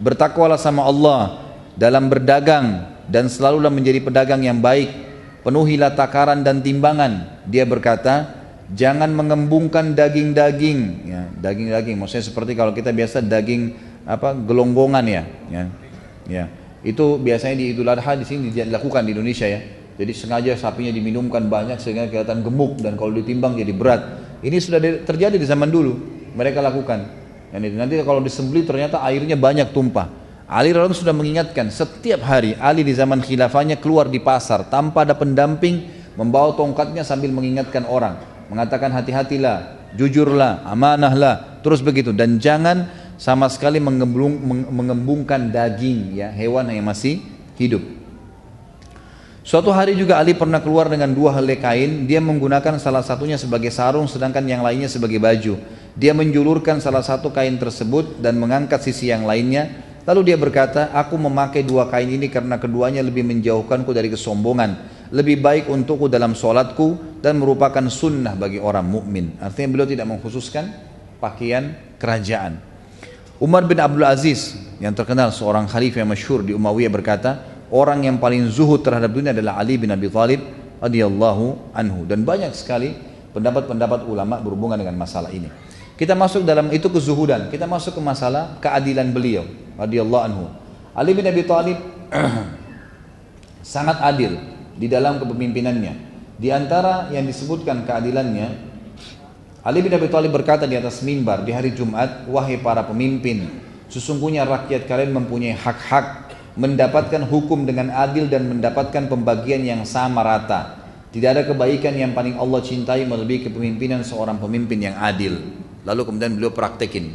bertakwalah sama Allah dalam berdagang dan selalulah menjadi pedagang yang baik, penuhilah takaran dan timbangan. Dia berkata, jangan mengembungkan daging-daging, ya, daging-daging maksudnya seperti kalau kita biasa daging gelonggongan ya. Itu biasanya di Idul Adha di sini dilakukan di Indonesia ya. Jadi sengaja sapinya diminumkan banyak sehingga kelihatan gemuk dan kalau ditimbang jadi berat. Ini sudah terjadi di zaman dulu, mereka lakukan. Dan nanti kalau disembelih ternyata airnya banyak tumpah. Ali radhiyallahu anhu sudah mengingatkan setiap hari. Ali di zaman khilafahnya keluar di pasar tanpa ada pendamping, membawa tongkatnya sambil mengingatkan orang, mengatakan hati-hatilah, jujurlah, amanahlah, terus begitu. Dan jangan sama sekali mengembungkan daging ya, hewan yang masih hidup. Suatu hari juga Ali pernah keluar dengan 2 helai kain. Dia menggunakan salah satunya sebagai sarung sedangkan yang lainnya sebagai baju. Dia menjulurkan salah satu kain tersebut dan mengangkat sisi yang lainnya. Lalu dia berkata, aku memakai 2 kain ini karena keduanya lebih menjauhkanku dari kesombongan, lebih baik untukku dalam sholatku dan merupakan sunnah bagi orang mukmin. Artinya beliau tidak mengkhususkan pakaian kerajaan. Umar bin Abdul Aziz yang terkenal seorang khalifah yang masyhur di Umayyah berkata, orang yang paling zuhud terhadap dunia adalah Ali bin Abi Thalib radhiyallahu anhu. Dan banyak sekali pendapat-pendapat ulama berhubungan dengan masalah ini. Kita masuk dalam itu kezuhudan, kita masuk ke masalah keadilan beliau radhiyallahu anhu. Ali bin Abi Thalib sangat adil di dalam kepemimpinannya. Di antara yang disebutkan keadilannya, Ali bin Abi Thalib berkata di atas mimbar di hari Jumat, wahai para pemimpin, sesungguhnya rakyat kalian mempunyai hak-hak, mendapatkan hukum dengan adil dan mendapatkan pembagian yang sama rata. Tidak ada kebaikan yang paling Allah cintai melebihi kepemimpinan seorang pemimpin yang adil. Lalu kemudian beliau praktekin.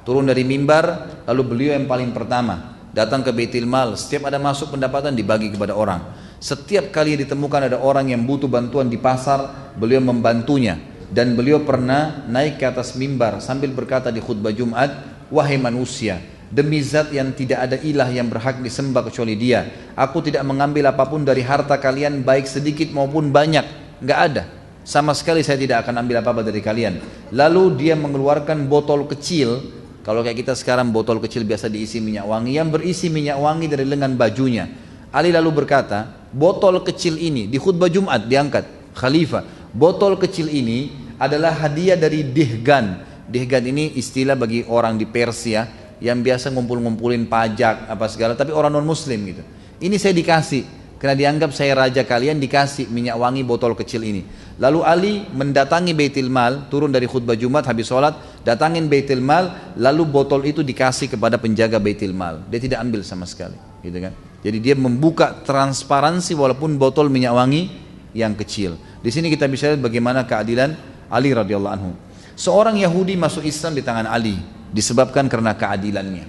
Turun dari mimbar, lalu beliau yang paling pertama datang ke Baitul Mal. Setiap ada masuk pendapatan dibagi kepada orang. Setiap kali ditemukan ada orang yang butuh bantuan di pasar, beliau membantunya. Dan beliau pernah naik ke atas mimbar sambil berkata di khutbah Jumat, wahai manusia, demi zat yang tidak ada ilah yang berhak disembah kecuali dia, aku tidak mengambil apapun dari harta kalian baik sedikit maupun banyak, nggak ada sama sekali, saya tidak akan ambil apa-apa dari kalian. Lalu dia mengeluarkan botol kecil, kalau kayak kita sekarang botol kecil biasa diisi minyak wangi, yang berisi minyak wangi dari lengan bajunya. Ali lalu berkata, botol kecil ini di khutbah Jumat diangkat khalifah, botol kecil ini adalah hadiah dari Dihgan. Dihgan ini istilah bagi orang di Persia yang biasa ngumpul-ngumpulin pajak apa segala, tapi orang non muslim gitu. Ini saya dikasih karena dianggap saya raja kalian, dikasih minyak wangi botol kecil ini. Lalu Ali mendatangi Baitul Mal, turun dari khutbah Jumat habis sholat, datangin Baitul Mal, lalu botol itu dikasih kepada penjaga Baitul Mal. Dia tidak ambil sama sekali, gitu kan. Jadi dia membuka transparansi walaupun botol minyak wangi yang kecil. Di sini kita bisa lihat bagaimana keadilan Ali radhiyallahu anhu. Seorang Yahudi masuk Islam di tangan Ali disebabkan karena keadilannya.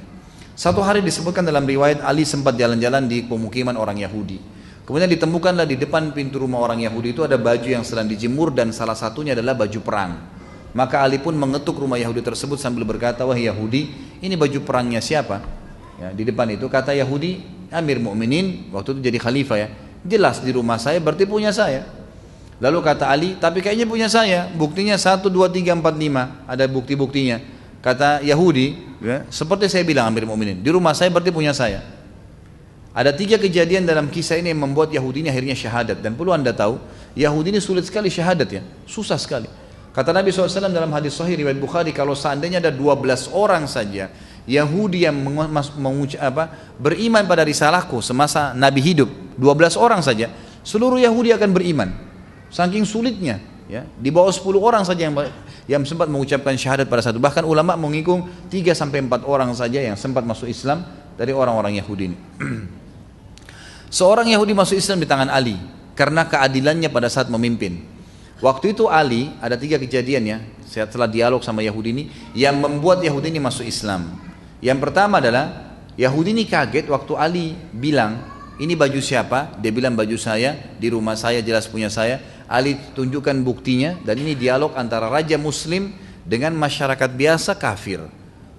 Satu hari disebutkan dalam riwayat Ali sempat jalan-jalan di pemukiman orang Yahudi. Kemudian ditemukanlah di depan pintu rumah orang Yahudi itu ada baju yang sedang dijemur dan salah satunya adalah baju perang. Maka Ali pun mengetuk rumah Yahudi tersebut sambil berkata, wahai Yahudi, ini baju perangnya siapa? Ya, di depan itu kata Yahudi, Amir Mukminin waktu itu jadi khalifah ya. Jelas di rumah saya berarti punya saya. Lalu kata Ali, tapi kayaknya punya saya. Buktinya 1, 2, 3, 4, 5. Ada bukti-buktinya. Kata Yahudi, ya, seperti saya bilang Amir Mukminin, di rumah saya berarti punya saya. Ada 3 kejadian dalam kisah ini yang membuat Yahudi ini akhirnya syahadat. Dan perlu anda tahu, Yahudi ini sulit sekali syahadat ya, susah sekali. Kata Nabi SAW dalam hadis sahih riwayat Bukhari, kalau seandainya ada 12 orang saja Yahudi yang beriman pada risalahku semasa Nabi hidup, 12 orang saja, seluruh Yahudi akan beriman. Saking sulitnya, ya, di bawah 10 orang saja yang sempat mengucapkan syahadat pada satu. Bahkan ulama menghitung 3-4 orang saja yang sempat masuk Islam dari orang-orang Yahudi ini. Seorang Yahudi masuk Islam di tangan Ali karena keadilannya pada saat memimpin. Waktu itu Ali, ada 3 kejadian ya, setelah dialog sama Yahudi ini yang membuat Yahudi ini masuk Islam. Yang pertama adalah Yahudi ini kaget waktu Ali bilang, ini baju siapa? Dia bilang baju saya, di rumah saya jelas punya saya. Ali tunjukkan buktinya, dan ini dialog antara raja muslim dengan masyarakat biasa kafir.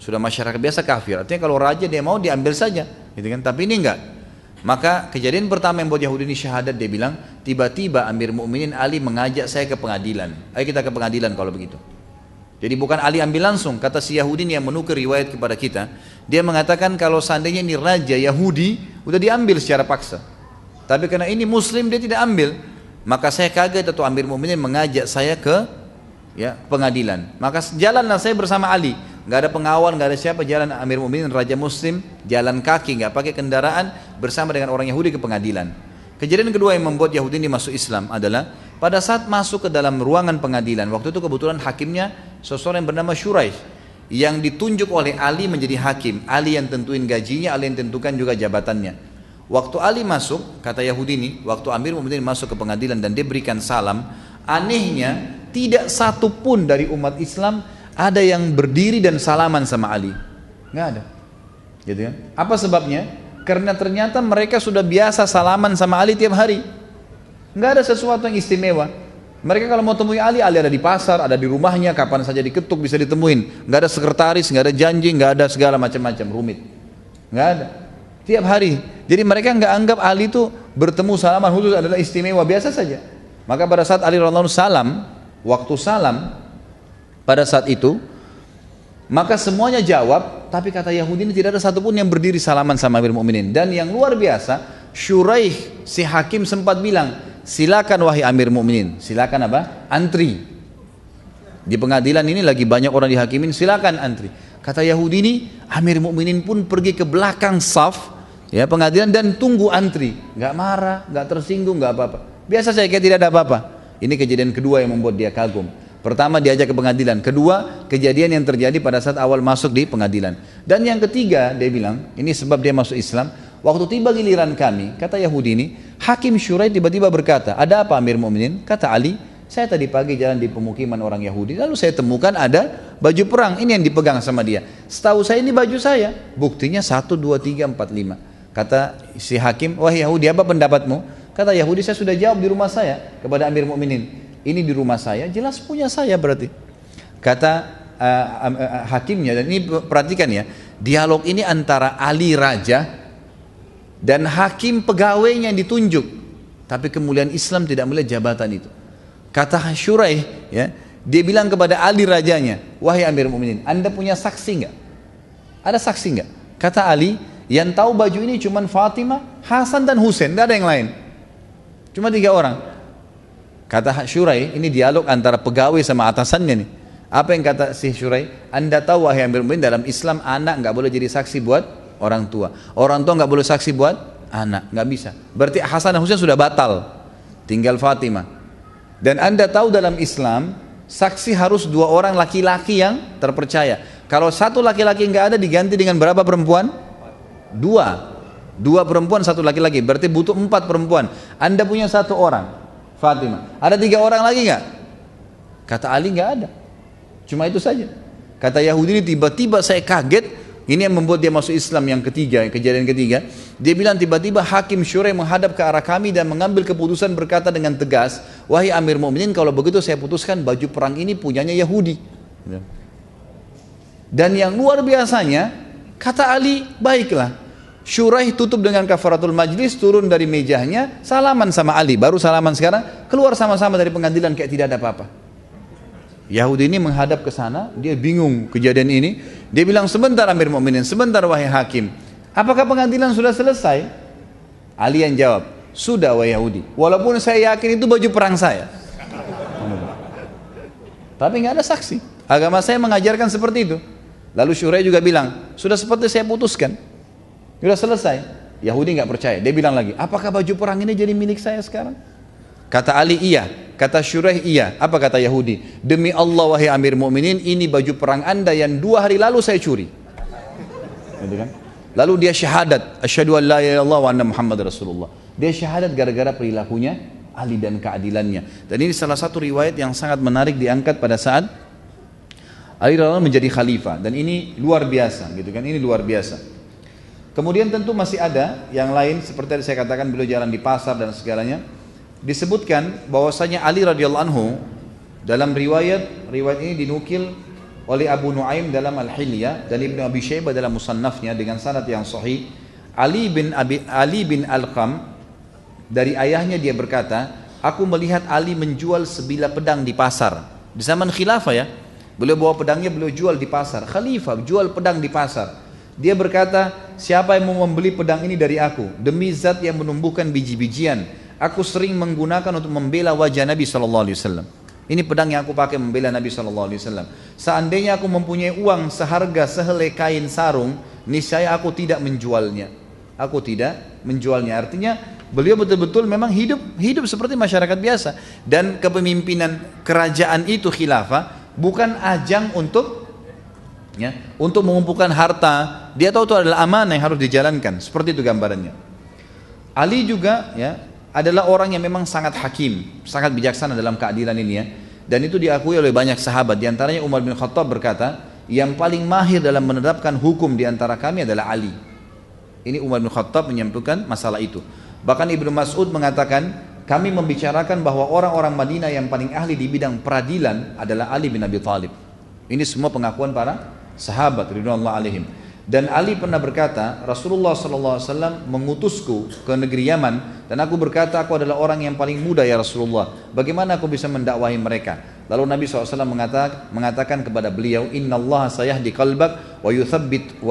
Sudah masyarakat biasa kafir, artinya kalau raja dia mau diambil saja, gitu kan? Tapi ini enggak. Maka kejadian pertama yang buat Yahudi ini syahadat, dia bilang, tiba-tiba Amir Mukminin Ali mengajak saya ke pengadilan. Ayo kita ke pengadilan kalau begitu. Jadi bukan Ali ambil langsung, kata si Yahudi ini yang menukir riwayat kepada kita. Dia mengatakan kalau seandainya ini raja Yahudi, udah diambil secara paksa. Tapi karena ini Muslim dia tidak ambil. Maka saya kaget atau Amir Mukminin mengajak saya ke pengadilan. Maka jalanlah saya bersama Ali. Nggak ada pengawal, nggak ada siapa, jalan Amir Mukminin raja Muslim, jalan kaki, nggak pakai kendaraan bersama dengan orang Yahudi ke pengadilan. Kejadian kedua yang membuat Yahudi ini masuk Islam adalah pada saat masuk ke dalam ruangan pengadilan. Waktu itu kebetulan hakimnya seseorang yang bernama Shuraih yang ditunjuk oleh Ali menjadi hakim. Ali yang tentuin gajinya, Ali yang tentukan juga jabatannya. Waktu Ali masuk, kata Yahudi ini, waktu Amir Mukminin masuk ke pengadilan dan dia berikan salam, anehnya tidak satu pun dari umat Islam ada yang berdiri dan salaman sama Ali. Nggak ada. Gitu kan? Apa sebabnya? Karena ternyata mereka sudah biasa salaman sama Ali tiap hari. Nggak ada sesuatu yang istimewa. Mereka kalau mau temui Ali, Ali ada di pasar, ada di rumahnya, kapan saja diketuk bisa ditemuin. Nggak ada sekretaris, nggak ada janji, nggak ada segala macam-macam rumit. Nggak ada. Tiap hari. Jadi mereka nggak anggap Ali itu bertemu salaman khusus adalah istimewa, biasa saja. Maka pada saat Ali radhiyallahu anhu salam, waktu salam pada saat itu, maka semuanya jawab, tapi kata Yahudi ini tidak ada satupun yang berdiri salaman sama Amir Mukminin. Dan yang luar biasa, Shuraih si hakim sempat bilang, silakan wahai Amir Mukminin, silakan apa? Antri. Di pengadilan ini lagi banyak orang dihakimin, silakan antri. Kata Yahudi ini, Amir Mukminin pun pergi ke belakang saf, pengadilan dan tunggu antri. Nggak marah, nggak tersinggung, nggak apa-apa. Biasa saja kayak tidak ada apa-apa. Ini kejadian kedua yang membuat dia kagum. Pertama diajak ke pengadilan, kedua kejadian yang terjadi pada saat awal masuk di pengadilan. Dan yang ketiga dia bilang, ini sebab dia masuk Islam, waktu tiba giliran kami, kata Yahudi ini, Hakim Shuraih tiba-tiba berkata, ada apa Amir Mukminin? Kata Ali, saya tadi pagi jalan di pemukiman orang Yahudi, lalu saya temukan ada baju perang, ini yang dipegang sama dia. Setahu saya ini baju saya, buktinya 1, 2, 3, 4, 5. Kata si Hakim, wah Yahudi apa pendapatmu? Kata Yahudi, saya sudah jawab di rumah saya kepada Amir Mukminin. Ini di rumah saya, jelas punya saya berarti. Kata hakimnya, dan ini perhatikan ya, dialog ini antara Ali raja dan hakim pegawainya yang ditunjuk. Tapi kemuliaan Islam tidak melihat jabatan itu. Kata Shuraih, dia bilang kepada Ali rajanya, wahai Amir Mukminin, Anda punya saksi enggak? Ada saksi enggak? Kata Ali, yang tahu baju ini cuma Fatimah, Hasan dan Husain, tidak ada yang lain. Cuma 3 orang. Kata Shuraih, ini dialog antara pegawai sama atasannya nih. Apa yang kata si Shuraih? Anda tahu wahai Amir Mukminin, dalam Islam anak nggak boleh jadi saksi buat orang tua. Orang tua nggak boleh saksi buat anak, nggak bisa. Berarti Hasan dan Husain sudah batal, tinggal Fatimah. Dan Anda tahu dalam Islam saksi harus 2 orang laki-laki yang terpercaya. Kalau 1 laki-laki nggak ada, diganti dengan berapa perempuan? 2 perempuan 1 laki-laki. Berarti butuh 4 perempuan. Anda punya 1 orang. Fatimah. Ada 3 orang lagi nggak? Kata Ali nggak ada. Cuma itu saja. Kata Yahudi ini tiba-tiba saya kaget. Ini yang membuat dia masuk Islam yang ketiga, kejadian ketiga. Dia bilang tiba-tiba Hakim Shuraih menghadap ke arah kami dan mengambil keputusan berkata dengan tegas, wahai Amir Mukminin, kalau begitu saya putuskan baju perang ini punyanya Yahudi. Dan yang luar biasanya, kata Ali, baiklah. Shuraih tutup dengan kafaratul majlis, turun dari mejanya, salaman sama Ali, baru salaman sekarang, keluar sama-sama dari pengadilan kayak tidak ada apa-apa. Yahudi ini menghadap ke sana, dia bingung kejadian ini. Dia bilang, sebentar Amir Mukminin, sebentar wahai hakim. Apakah pengadilan sudah selesai? Ali yang jawab, sudah wahai Yahudi. Walaupun saya yakin itu baju perang saya. Tapi nggak ada saksi. Agama saya mengajarkan seperti itu. Lalu Shuraih juga bilang, sudah seperti saya putuskan. Sudah selesai. Yahudi nggak percaya. Dia bilang lagi, apakah baju perang ini jadi milik saya sekarang? Kata Ali, iya. Kata Shuraih, iya. Apa kata Yahudi? Demi Allah wahai Amir Mukminin, ini baju perang Anda yang 2 hari lalu saya curi. Gitu kan? Lalu dia syahadat, asyhadu an la ilaha illallah wa anna Muhammad Rasulullah. Dia syahadat gara-gara perilakunya Ali dan keadilannya. Dan ini salah satu riwayat yang sangat menarik diangkat pada saat Ali radhiyallahu anhu menjadi khalifah. Dan ini luar biasa, gitu kan? Ini luar biasa. Kemudian tentu masih ada yang lain, seperti yang saya katakan beliau jalan di pasar dan segalanya. Disebutkan bahwasanya Ali radhiyallahu anhu dalam riwayat ini dinukil oleh Abu Nuaim dalam Al-Hilyah dan Ibnu Abi Syaibah dalam Musannafnya dengan sanad yang sahih. Ali bin Alqam dari ayahnya dia berkata, aku melihat Ali menjual sebilah pedang di pasar di zaman khilafah ya. Beliau bawa pedangnya, beliau jual di pasar. Khalifah jual pedang di pasar. Dia berkata, siapa yang mau membeli pedang ini dari aku? Demi zat yang menumbuhkan biji-bijian, aku sering menggunakan untuk membela wajah Nabi SAW. Ini pedang yang aku pakai membela Nabi SAW. Seandainya aku mempunyai uang seharga sehelai kain sarung, niscaya aku tidak menjualnya. Aku tidak menjualnya. Artinya beliau betul-betul memang hidup seperti masyarakat biasa. Dan kepemimpinan kerajaan itu khilafah bukan ajang untuk mengumpulkan harta. Dia tahu itu adalah amanah yang harus dijalankan. Seperti itu gambarannya. Ali juga adalah orang yang memang sangat hakim, sangat bijaksana dalam keadilan ini Dan itu diakui oleh banyak sahabat. Di antaranya Umar bin Khattab berkata, yang paling mahir dalam menerapkan hukum di antara kami adalah Ali. Ini Umar bin Khattab menyampaikan masalah itu. Bahkan Ibnu Mas'ud mengatakan, kami membicarakan bahwa orang-orang Madinah yang paling ahli di bidang peradilan adalah Ali bin Abi Thalib. Ini semua pengakuan para sahabat ridwanullah alaihim. Dan Ali pernah berkata, Rasulullah SAW mengutusku ke negeri Yaman, dan aku berkata, aku adalah orang yang paling muda ya Rasulullah, bagaimana aku bisa mendakwahi mereka? Lalu Nabi SAW mengatakan kepada beliau, Inna Allah sayahdi qalbak wa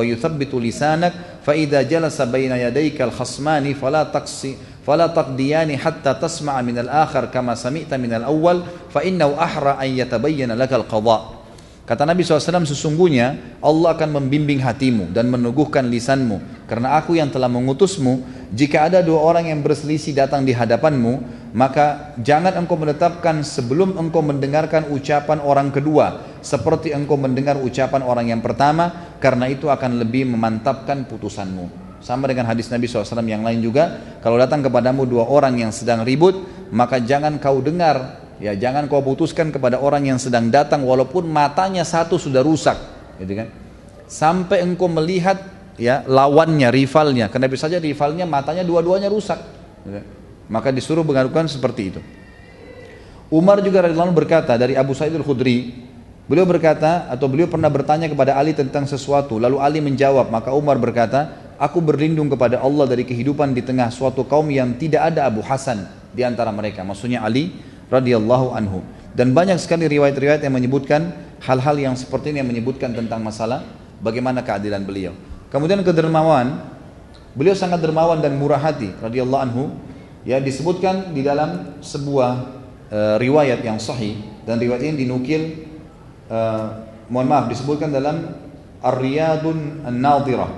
yuthabbitu lisanak, fa idza jalasa baina yadayka al-khasmani fala taqdiyani hatta tasma'a min al-akhar kama sami'ta min al-awwal, fa innahu ahra an yatabayyana lakal qadha. Kata Nabi SAW, sesungguhnya Allah akan membimbing hatimu dan meneguhkan lisanmu, karena aku yang telah mengutusmu. Jika ada dua orang yang berselisih datang di hadapanmu, maka jangan engkau menetapkan sebelum engkau mendengarkan ucapan orang kedua seperti engkau mendengar ucapan orang yang pertama, karena itu akan lebih memantapkan putusanmu. Sama dengan hadis Nabi SAW yang lain juga, kalau datang kepadamu dua orang yang sedang ribut, maka jangan kau dengar, jangan kau putuskan kepada orang yang sedang datang walaupun matanya satu sudah rusak, gitu kan? Sampai engkau melihat lawannya, rivalnya. Karena bisa saja rivalnya matanya dua-duanya rusak, gitu kan? Maka disuruh mengadukan seperti itu. Umar juga radhiyallahu anhu berkata dari Abu Sa'id al-Khudri, beliau berkata atau beliau pernah bertanya kepada Ali tentang sesuatu, lalu Ali menjawab, maka Umar berkata, aku berlindung kepada Allah dari kehidupan di tengah suatu kaum yang tidak ada Abu Hasan di antara mereka. Maksudnya Ali radhiyallahu anhu. Dan banyak sekali riwayat-riwayat yang menyebutkan hal-hal yang seperti ini, yang menyebutkan tentang masalah bagaimana keadilan beliau. Kemudian kedermawan, beliau sangat dermawan dan murah hati radhiyallahu anhu. Disebutkan di dalam sebuah riwayat yang sahih, dan riwayat ini dinukil disebutkan dalam Ar-Riyadun An-Nadhirah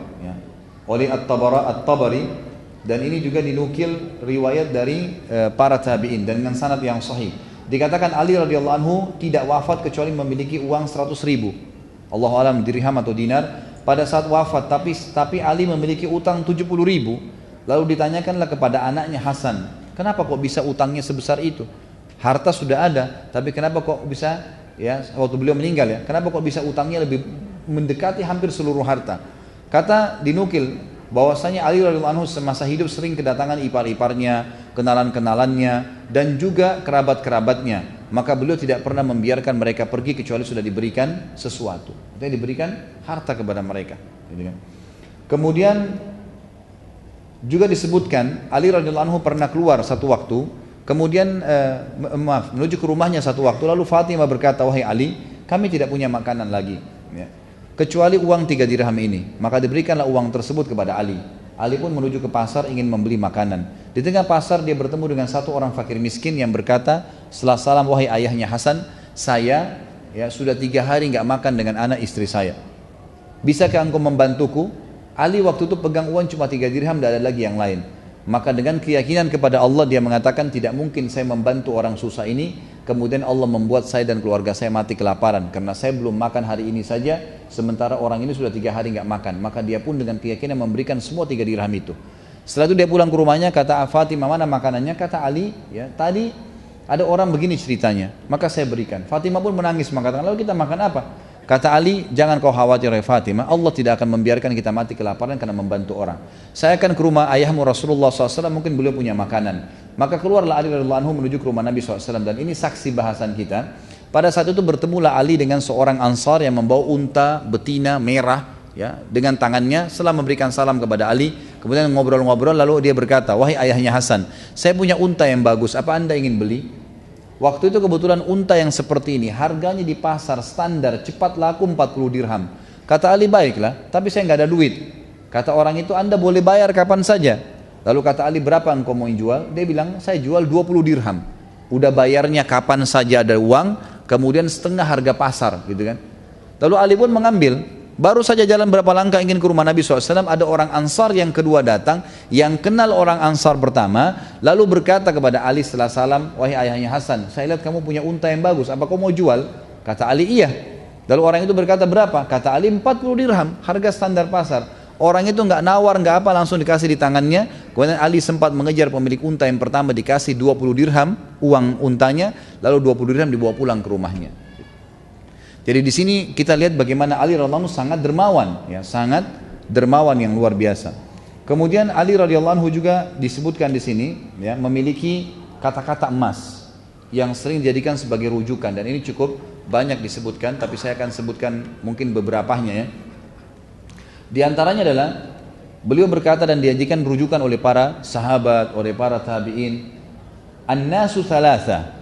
oleh At-Tabari. Dan ini juga dinukil riwayat dari para tabi'in dan dengan sanad yang sahih. Dikatakan Ali radhiyallahu anhu tidak wafat kecuali memiliki uang 100.000, Allahu alam dirham atau dinar pada saat wafat. Tapi Ali memiliki utang 70.000. Lalu ditanyakanlah kepada anaknya Hasan, kenapa kok bisa utangnya sebesar itu? Harta sudah ada, tapi kenapa kok bisa waktu beliau meninggal kenapa kok bisa utangnya lebih mendekati hampir seluruh harta? Kata dinukil bahwasanya Ali radhiyallahu anhu semasa hidup sering kedatangan ipar-iparnya, kenalan-kenalannya, dan juga kerabat-kerabatnya. Maka beliau tidak pernah membiarkan mereka pergi kecuali sudah diberikan sesuatu. Artinya diberikan harta kepada mereka. Kemudian juga disebutkan Ali radhiyallahu anhu pernah keluar satu waktu, kemudian menuju ke rumahnya satu waktu, lalu Fatimah berkata, wahai Ali, kami tidak punya makanan lagi, kecuali uang 3 dirham ini. Maka diberikanlah uang tersebut kepada Ali. Ali pun menuju ke pasar ingin membeli makanan. Di tengah pasar dia bertemu dengan satu orang fakir miskin yang berkata setelah salam, wahai ayahnya Hasan, saya sudah 3 hari nggak makan dengan anak istri saya. Bisakah engkau membantuku? Ali waktu itu pegang uang cuma 3 dirham, tidak ada lagi yang lain. Maka dengan keyakinan kepada Allah dia mengatakan, tidak mungkin saya membantu orang susah ini kemudian Allah membuat saya dan keluarga saya mati kelaparan, karena saya belum makan hari ini saja sementara orang ini sudah 3 hari nggak makan. Maka dia pun dengan keyakinan memberikan semua 3 dirham itu. Setelah itu dia pulang ke rumahnya, kata Fatimah, mana makanannya? Kata Ali, tadi ada orang begini ceritanya, maka saya berikan. Fatimah pun menangis mengatakan, lalu kita makan apa? Kata Ali, jangan kau khawatir ya Fatimah, Allah tidak akan membiarkan kita mati kelaparan karena membantu orang. Saya akan ke rumah ayahmu Rasulullah SAW, mungkin beliau punya makanan. Maka keluarlah Ali radhiyallahu anhu menuju ke rumah Nabi SAW, dan ini saksi bahasan kita. Pada saat itu bertemulah Ali dengan seorang Ansar yang membawa unta betina merah, dengan tangannya. Setelah memberikan salam kepada Ali, kemudian ngobrol-ngobrol, lalu dia berkata, wahai ayahnya Hasan, saya punya unta yang bagus, apa anda ingin beli? Waktu itu kebetulan unta yang seperti ini harganya di pasar standar cepat laku 40 dirham. Kata Ali, baiklah, tapi saya nggak ada duit. Kata orang itu, Anda boleh bayar kapan saja. Lalu kata Ali, berapa engkau mau jual? Dia bilang, saya jual 20 dirham. Udah bayarnya kapan saja ada uang, kemudian setengah harga pasar gitu kan. Lalu Ali pun mengambil. Baru saja jalan berapa langkah ingin ke rumah Nabi SAW, ada orang Ansar yang kedua datang, yang kenal orang Ansar pertama, lalu berkata kepada Ali setelah salam, wahai ayahnya Hasan, saya lihat kamu punya unta yang bagus, apa kau mau jual? Kata Ali, iya. Lalu orang itu berkata, berapa? Kata Ali, 40 dirham, harga standar pasar. Orang itu nggak nawar, nggak apa, langsung dikasih di tangannya. Kemudian Ali sempat mengejar pemilik unta yang pertama, dikasih 20 dirham uang untanya, lalu 20 dirham dibawa pulang ke rumahnya. Jadi di sini kita lihat bagaimana Ali radhiyallahu anhu sangat dermawan, ya, sangat dermawan yang luar biasa. Kemudian Ali radhiyallahu anhu juga disebutkan di sini, ya, memiliki kata-kata emas yang sering dijadikan sebagai rujukan, dan ini cukup banyak disebutkan, tapi saya akan sebutkan mungkin beberapanya ya. Di antaranya adalah beliau berkata dan diajikan rujukan oleh para sahabat, oleh para tabi'in, an-nasu thalatha,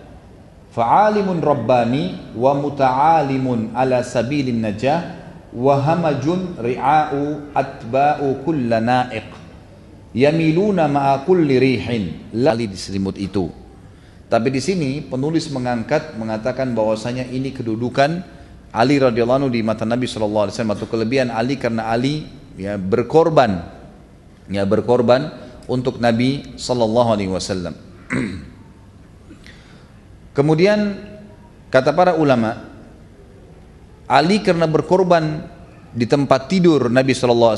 fa'alimun rabbani wa muta'alimun ala sabilin najah wa hamajun ri'a'u atba'u kulla na'iq yamiluna ma'a kulli rihin. Lali diselimut itu. Tapi di sini penulis mengatakan bahwasanya ini kedudukan Ali radhiyallahu anhu di mata Nabi sallallahu alaihi wasallam, atau kelebihan Ali karena Ali ya berkorban untuk Nabi sallallahu alaihi wasallam. Kemudian kata para ulama, Ali karena berkorban di tempat tidur Nabi SAW,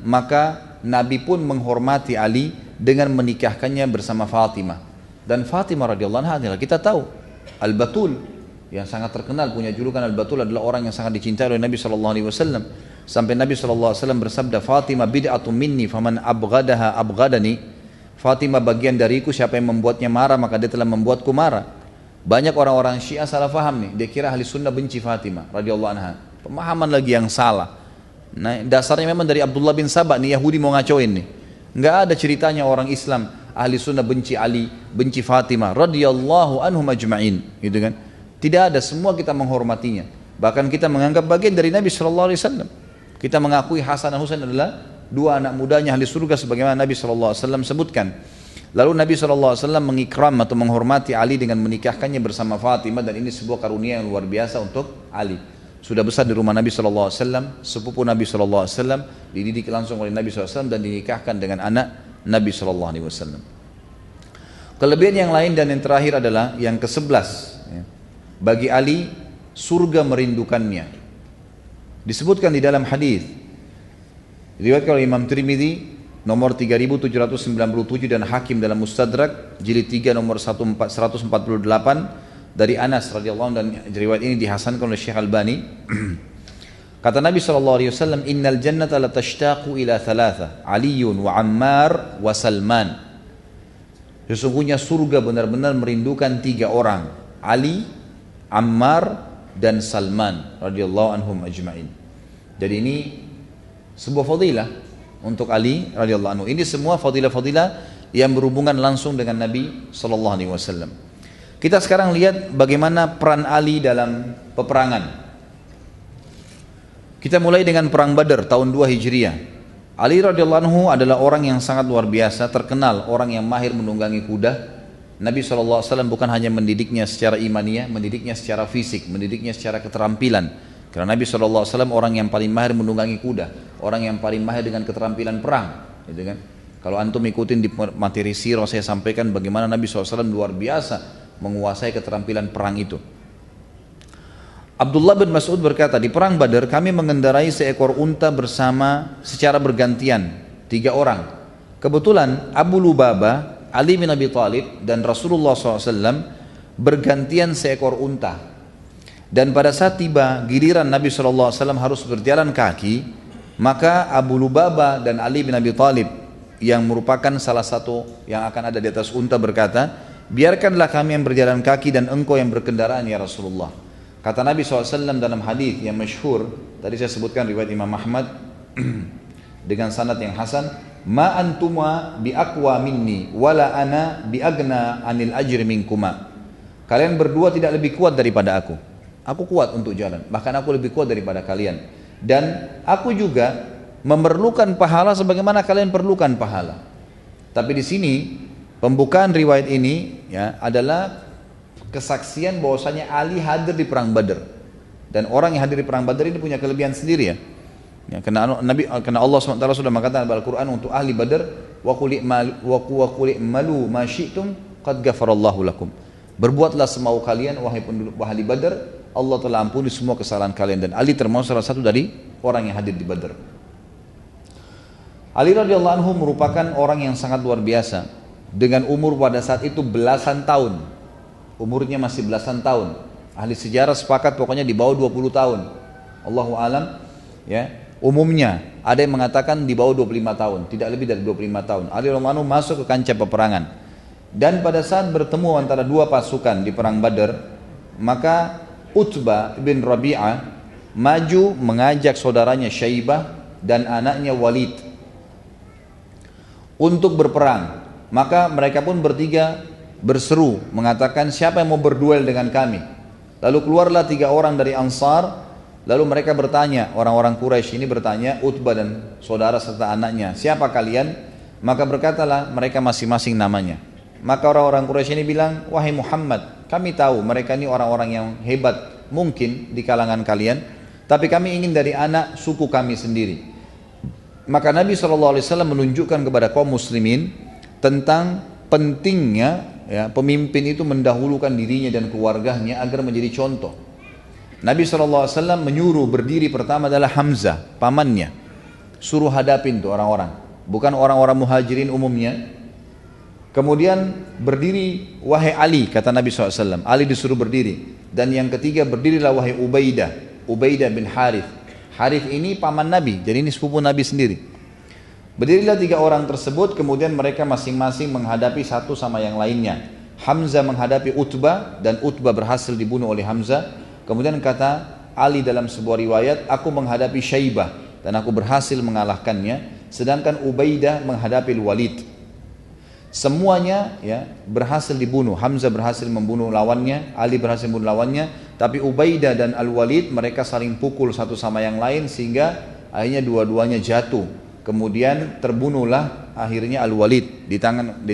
maka Nabi pun menghormati Ali dengan menikahkannya bersama Fatimah. Dan Fatimah radhiyallahu anha adalah, kita tahu, Al-Batul, yang sangat terkenal, punya julukan Al-Batul, adalah orang yang sangat dicintai oleh Nabi SAW. Sampai Nabi SAW bersabda, Fatimah bid'atun minni faman abghadaha abghadani. Fatimah bagian dariku, siapa yang membuatnya marah maka dia telah membuatku marah. Banyak orang-orang Syiah salah faham nih, dia kira ahli sunnah benci Fatimah radhiyallahu anha. Pemahaman lagi yang salah. Nah, dasarnya memang dari Abdullah bin Sabah nih, Yahudi mau ngacoin nih. Nggak ada ceritanya orang Islam ahli sunnah benci Ali, benci Fatimah radhiyallahu anhum ajma'in, gitu kan? Tidak ada, semua kita menghormatinya. Bahkan kita menganggap bagian dari Nabi sallallahu alaihi wasallam. Kita mengakui Hasan dan Husain adalah dua anak mudanya ahli surga sebagaimana Nabi sallallahu alaihi wasallam sebutkan. Lalu Nabi SAW mengikram atau menghormati Ali dengan menikahkannya bersama Fatimah, dan ini sebuah karunia yang luar biasa untuk Ali. Sudah besar di rumah Nabi SAW, sepupu Nabi SAW, dididik langsung oleh Nabi SAW dan dinikahkan dengan anak Nabi SAW. Kelebihan yang lain dan yang terakhir adalah yang ke-11. Bagi Ali, surga merindukannya. Disebutkan di dalam hadis, diriwayatkan oleh Imam Tirmidzi nomor 3797 dan Hakim dalam Mustadrak jilid 3 nomor 148 dari Anas radhiyallahu anhu, dan riwayat ini dihasankan oleh Syekh Albani. Kata Nabi SAW, innal jannata latashtaqu ila thalatha, Aliyun wa Ammar wa Salman. Sesungguhnya surga benar-benar merindukan 3 orang, Ali, Ammar dan Salman radhiyallahu anhum ajma'in. Jadi ini sebuah fadilah untuk Ali radhiyallahu anhu. Ini semua fadilah-fadilah yang berhubungan langsung dengan Nabi sallallahu alaihi wasallam. Kita sekarang lihat bagaimana peran Ali dalam peperangan. Kita mulai dengan perang Badar tahun 2 Hijriah. Ali radhiyallahu anhu adalah orang yang sangat luar biasa, terkenal orang yang mahir menunggangi kuda. Nabi sallallahu alaihi wasallam bukan hanya mendidiknya secara imaniah, mendidiknya secara fisik, mendidiknya secara keterampilan. Karena Nabi SAW orang yang paling mahir menunggangi kuda, orang yang paling mahir dengan keterampilan perang, gitu kan? Kalau antum ikutin di materi sirah saya sampaikan bagaimana Nabi SAW luar biasa menguasai keterampilan perang itu. Abdullah bin Mas'ud berkata, di perang Badar kami mengendarai seekor unta bersama secara bergantian, 3 orang. Kebetulan Abu Lubabah, Ali bin Abi Thalib dan Rasulullah SAW bergantian seekor unta. Dan pada saat tiba giliran Nabi SAW harus berjalan kaki, maka Abu Lubabah dan Ali bin Abi Thalib yang merupakan salah satu yang akan ada di atas unta berkata, biarkanlah kami yang berjalan kaki dan engkau yang berkendaraan ya Rasulullah. Kata Nabi SAW dalam hadis yang masyhur, tadi saya sebutkan riwayat Imam Ahmad dengan sanad yang hasan, ma antuma bi aqwa minni wala ana bi agna anil ajri minkuma. Kalian berdua tidak lebih kuat daripada aku. Aku kuat untuk jalan, bahkan aku lebih kuat daripada kalian. Dan aku juga memerlukan pahala sebagaimana kalian perlukan pahala. Tapi di sini pembukaan riwayat ini ya adalah kesaksian bahwasanya Ali hadir di perang Badar. Dan orang yang hadir di perang Badar ini punya kelebihan sendiri ya. Ya, karena Allah SWT sudah mengatakan dalam Al-Quran untuk ahli Badar, wa qul i'malu ma syi'tum qad ghafarallahu lakum. Berbuatlah semau kalian wahai penduduk ahli Badar, Allah telah ampuni semua kesalahan kalian. Dan Ali termasuk salah satu dari orang yang hadir di Badar. Ali radhiyallahu anhu merupakan orang yang sangat luar biasa, dengan umur pada saat itu belasan tahun. Umurnya masih belasan tahun. Ahli sejarah sepakat pokoknya di bawah 20 tahun. Allahu alam ya. Umumnya ada yang mengatakan di bawah 25 tahun, tidak lebih dari 25 tahun. Ali radhiyallahu anhu masuk ke kancah peperangan. Dan pada saat bertemu antara dua pasukan di perang Badar, maka Utbah bin Rabi'ah maju mengajak saudaranya Syaibah dan anaknya Walid untuk berperang. Maka mereka pun bertiga berseru mengatakan, siapa yang mau berduel dengan kami? Lalu keluarlah 3 orang dari Ansar. Lalu mereka bertanya, orang-orang Quraisy ini bertanya, Utbah dan saudara serta anaknya, siapa kalian? Maka berkatalah mereka masing-masing namanya. Maka orang-orang Quraisy ini bilang, wahai Muhammad, kami tahu mereka ini orang-orang yang hebat mungkin di kalangan kalian, tapi kami ingin dari anak suku kami sendiri. Maka Nabi SAW menunjukkan kepada kaum muslimin tentang pentingnya ya, pemimpin itu mendahulukan dirinya dan keluarganya agar menjadi contoh. Nabi SAW menyuruh berdiri pertama adalah Hamzah, pamannya. Suruh hadapin tuh orang-orang, bukan orang-orang muhajirin umumnya. Kemudian berdiri wahai Ali, kata Nabi SAW. Ali disuruh berdiri. Dan yang ketiga berdirilah wahai Ubaidah, Ubaidah bin Harith. Harith ini paman Nabi, jadi ini sepupu Nabi sendiri. Berdirilah 3 orang tersebut, kemudian mereka masing-masing menghadapi satu sama yang lainnya. Hamzah menghadapi Utbah dan Utbah berhasil dibunuh oleh Hamzah. Kemudian kata Ali dalam sebuah riwayat, aku menghadapi Syaibah dan aku berhasil mengalahkannya. Sedangkan Ubaidah menghadapi Walid. Semuanya ya berhasil dibunuh. Hamzah berhasil membunuh lawannya, Ali berhasil membunuh lawannya, tapi Ubaidah dan Al-Walid mereka saling pukul satu sama yang lain sehingga akhirnya dua-duanya jatuh. Kemudian terbunuhlah akhirnya Al-Walid di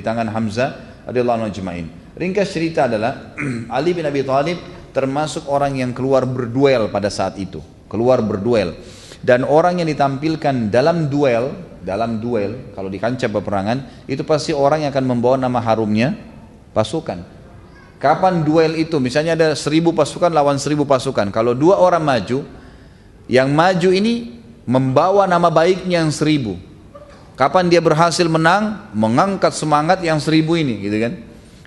tangan Hamzah radhiyallahu anhu ajma'in. Ringkas cerita adalah Ali bin Abi Thalib termasuk orang yang keluar berduel pada saat itu, keluar berduel. Dan orang yang ditampilkan dalam duel kalau di kancah peperangan itu pasti orang yang akan membawa nama harumnya pasukan. Kapan duel itu? Misalnya ada 1000 pasukan lawan 1000 pasukan. Kalau 2 orang maju, yang maju ini membawa nama baiknya yang 1000. Kapan dia berhasil menang? Mengangkat semangat yang 1000 ini, gitu kan?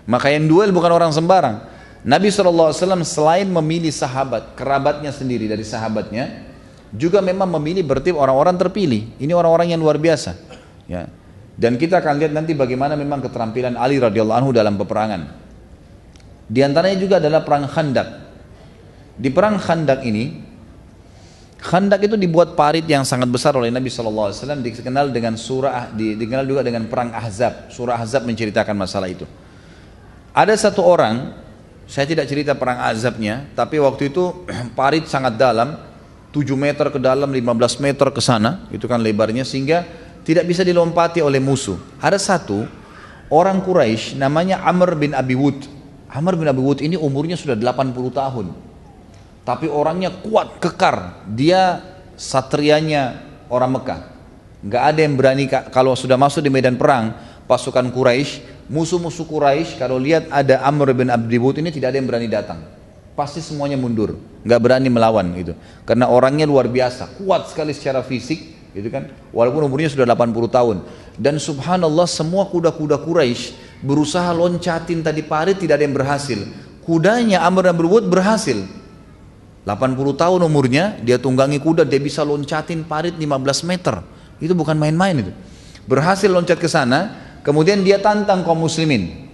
Maka yang duel bukan orang sembarang. Nabi SAW selain memilih sahabat, kerabatnya sendiri dari sahabatnya, juga memang memilih bertip orang-orang terpilih. Ini orang-orang yang luar biasa ya. Dan kita akan lihat nanti bagaimana memang keterampilan Ali radhiyallahu anhu dalam peperangan. Di antaranya juga adalah perang Khandaq. Di perang Khandaq ini, Khandaq itu dibuat parit yang sangat besar oleh Nabi SAW. Dikenal dengan dikenal juga dengan perang Ahzab. Surah Ahzab menceritakan masalah itu. Ada satu orang, saya tidak cerita perang Ahzabnya, tapi waktu itu parit sangat dalam, 7 meter ke dalam, 15 meter ke sana, itu kan lebarnya, sehingga tidak bisa dilompati oleh musuh. Ada satu orang Quraisy namanya Amr bin Abi Wud. Amr bin Abi Wud ini umurnya sudah 80 tahun. Tapi orangnya kuat, kekar. Dia satrianya orang Mekah. Nggak ada yang berani kalau sudah masuk di medan perang, pasukan Quraisy, musuh-musuh Quraisy kalau lihat ada Amr bin Abi Wud ini tidak ada yang berani datang. Pasti semuanya mundur, nggak berani melawan gitu. Karena orangnya luar biasa, kuat sekali secara fisik, gitu kan. Walaupun umurnya sudah 80 tahun. Dan subhanallah semua kuda-kuda Quraisy berusaha loncatin tadi parit, tidak ada yang berhasil. Kudanya Amr bin Abi Wud berhasil. 80 tahun umurnya, dia tunggangi kuda, dia bisa loncatin parit 15 meter. Itu bukan main-main itu. Berhasil loncat ke sana, kemudian dia tantang kaum muslimin.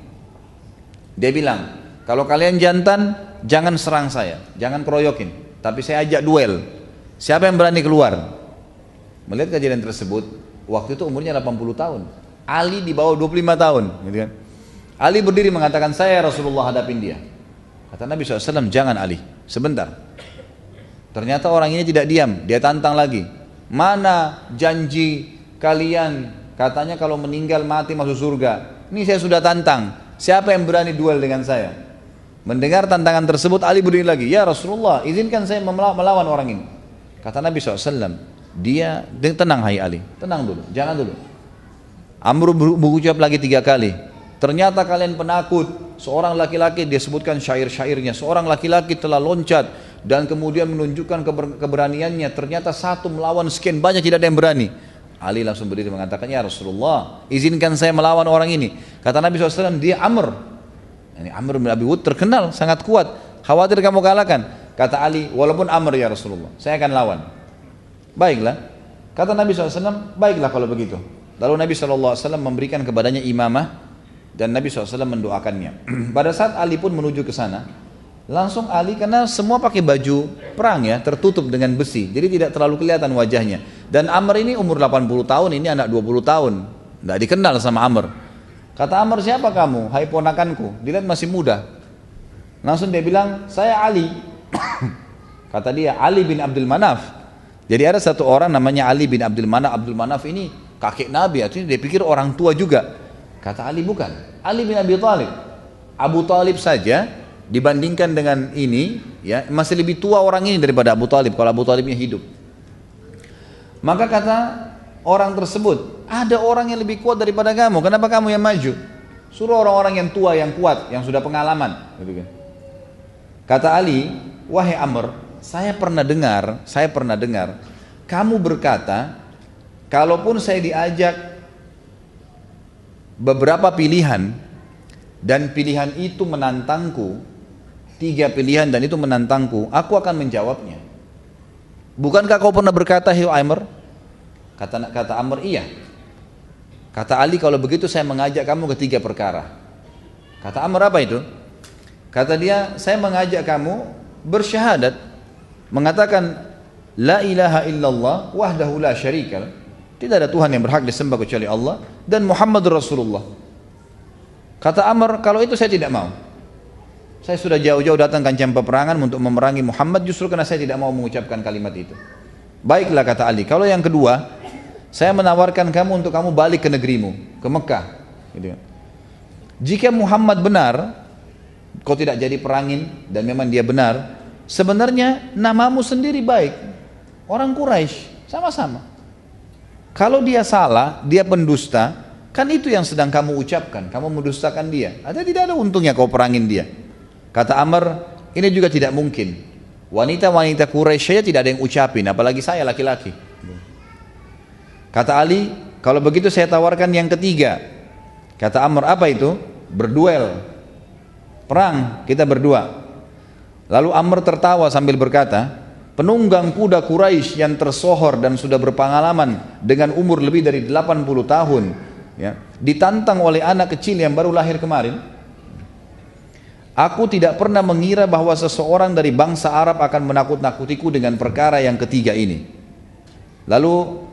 Dia bilang, kalau kalian jantan, jangan serang saya, jangan keroyokin, tapi saya ajak duel. Siapa yang berani keluar? Melihat kejadian tersebut, waktu itu umurnya 80 tahun. Ali di bawah 25 tahun, gitu kan. Ali berdiri mengatakan, saya Rasulullah hadapin dia. Kata Nabi SAW, jangan Ali, sebentar. Ternyata orang ini tidak diam, dia tantang lagi. Mana janji kalian, katanya kalau meninggal mati masuk surga. Ini saya sudah tantang, siapa yang berani duel dengan saya? Mendengar tantangan tersebut, Ali berdiri lagi. Ya Rasulullah, izinkan saya melawan orang ini. Kata Nabi SAW, dia tenang hai Ali, tenang dulu, jangan dulu. Amr berucap lagi 3 kali. Ternyata kalian penakut. Seorang laki-laki, dia sebutkan syair-syairnya, seorang laki-laki telah loncat dan kemudian menunjukkan keberaniannya. Ternyata satu melawan sekian banyak, tidak ada yang berani. Ali langsung berdiri mengatakan, ya Rasulullah, izinkan saya melawan orang ini. Kata Nabi SAW, dia Amr. Ini Amr bin Abi Wud terkenal sangat kuat, khawatir kamu kalahkan. Kata Ali, walaupun Amr ya Rasulullah, saya akan lawan. Baiklah, kata Nabi SAW, baiklah kalau begitu. Lalu Nabi SAW memberikan kepadanya imamah dan Nabi SAW mendoakannya. Pada saat Ali pun menuju ke sana, langsung Ali, karena semua pakai baju perang ya, tertutup dengan besi, jadi tidak terlalu kelihatan wajahnya. Dan Amr ini umur 80 tahun, ini anak 20 tahun, tidak dikenal sama Amr. Kata Amr, siapa kamu? Hai ponakanku, dilihat masih muda. Langsung dia bilang, saya Ali. Kata dia, Ali bin Abdul Manaf. Jadi ada satu orang namanya Ali bin Abdul Manaf. Abdul Manaf ini kakek Nabi, artinya dia pikir orang tua juga. Kata Ali, bukan, Ali bin Abi Thalib. Abu Thalib saja dibandingkan dengan ini ya, masih lebih tua orang ini daripada Abu Thalib kalau Abu Thalibnya hidup. Maka kata orang tersebut, ada orang yang lebih kuat daripada kamu, kenapa kamu yang maju? Suruh orang-orang yang tua, yang kuat, yang sudah pengalaman gitu kan. Kata Ali, wahai Amr, saya pernah dengar kamu berkata, kalaupun saya diajak beberapa pilihan dan pilihan itu menantangku, 3 pilihan dan itu menantangku, aku akan menjawabnya. Bukankah kau pernah berkata, hai Amr? Kata Amr, iya. Kata Ali, kalau begitu saya mengajak kamu ke 3 perkara. Kata Amr, apa itu? Kata dia, saya mengajak kamu bersyahadat, mengatakan la ilaha illallah wahdahu la syarikal, tidak ada Tuhan yang berhak disembah kecuali Allah, dan Muhammadur Rasulullah. Kata Amr, kalau itu saya tidak mau. Saya sudah jauh-jauh datang kancah peperangan untuk memerangi Muhammad justru karena saya tidak mau mengucapkan kalimat itu. Baiklah, kata Ali, kalau yang kedua, saya menawarkan kamu untuk kamu balik ke negerimu, ke Mekah gitu. Jika Muhammad benar, kau tidak jadi perangin, dan memang dia benar, sebenarnya namamu sendiri baik, orang Quraisy sama-sama. Kalau dia salah, dia pendusta, kan itu yang sedang kamu ucapkan, kamu mendustakan dia. Tidak ada untungnya kau perangin dia. Kata Amr, ini juga tidak mungkin. Wanita-wanita Quraisy saja tidak ada yang ucapin, apalagi saya laki-laki. Kata Ali, kalau begitu saya tawarkan yang ketiga. Kata Amr, apa itu? Berduel. Perang, kita berdua. Lalu Amr tertawa sambil berkata, penunggang kuda Quraisy yang tersohor dan sudah berpengalaman dengan umur lebih dari 80 tahun ya, ditantang oleh anak kecil yang baru lahir kemarin. Aku tidak pernah mengira bahwa seseorang dari bangsa Arab akan menakut-nakutiku dengan perkara yang ketiga ini. Lalu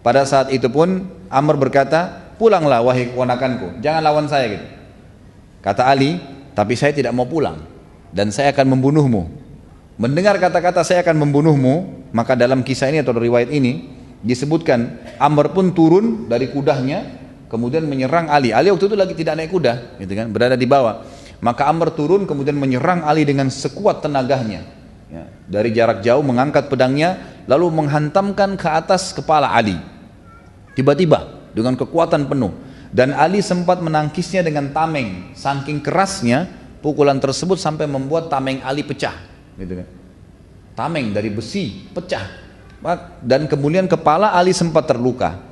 pada saat itu pun Amr berkata, pulanglah wahai keponakanku, jangan lawan saya gitu. Kata Ali, tapi saya tidak mau pulang dan saya akan membunuhmu. Mendengar kata-kata saya akan membunuhmu, maka dalam kisah ini atau riwayat ini disebutkan Amr pun turun dari kudanya kemudian menyerang Ali. Ali waktu itu lagi tidak naik kuda, gitu kan, berada di bawah. Maka Amr turun kemudian menyerang Ali dengan sekuat tenaganya. Ya, dari jarak jauh mengangkat pedangnya lalu menghantamkan ke atas kepala Ali. Tiba-tiba dengan kekuatan penuh. Dan Ali sempat menangkisnya dengan tameng. Saking kerasnya pukulan tersebut sampai membuat tameng Ali pecah. Gitu kan. Tameng dari besi pecah. Dan kemudian kepala Ali sempat terluka.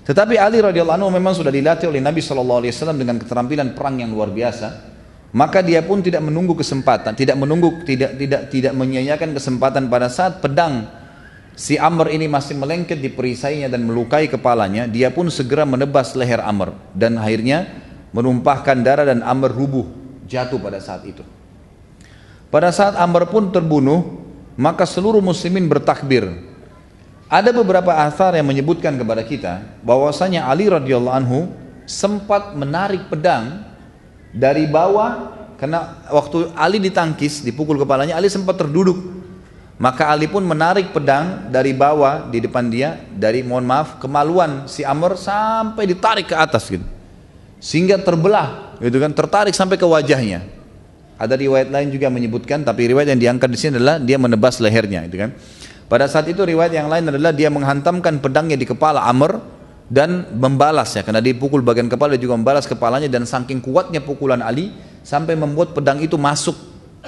Tetapi Ali radhiyallahu anhu memang sudah dilatih oleh Nabi SAW dengan keterampilan perang yang luar biasa. Maka dia pun tidak menunggu kesempatan, tidak menyia-nyiakan kesempatan pada saat pedang si Amr ini masih melengket di perisainya dan melukai kepalanya, dia pun segera menebas leher Amr dan akhirnya menumpahkan darah dan Amr rubuh jatuh pada saat itu. Pada saat Amr pun terbunuh, maka seluruh muslimin bertakbir. Ada beberapa athar yang menyebutkan kepada kita bahwasanya Ali radhiyallahu anhu sempat menarik pedang dari bawah Karena waktu Ali ditangkis, dipukul kepalanya, Ali sempat terduduk. Maka Ali pun menarik pedang dari bawah di depan dia, dari mohon maaf kemaluan si Amr sampai ditarik ke atas gitu. Sehingga terbelah gitu kan, tertarik sampai ke wajahnya. Ada riwayat lain juga menyebutkan, tapi riwayat yang diangkat di sini adalah dia menebas lehernya gitu kan. Pada saat itu riwayat yang lain adalah dia menghantamkan pedangnya di kepala Amr dan membalas ya, karena dipukul bagian kepala dia juga membalas kepalanya, dan saking kuatnya pukulan Ali sampai membuat pedang itu masuk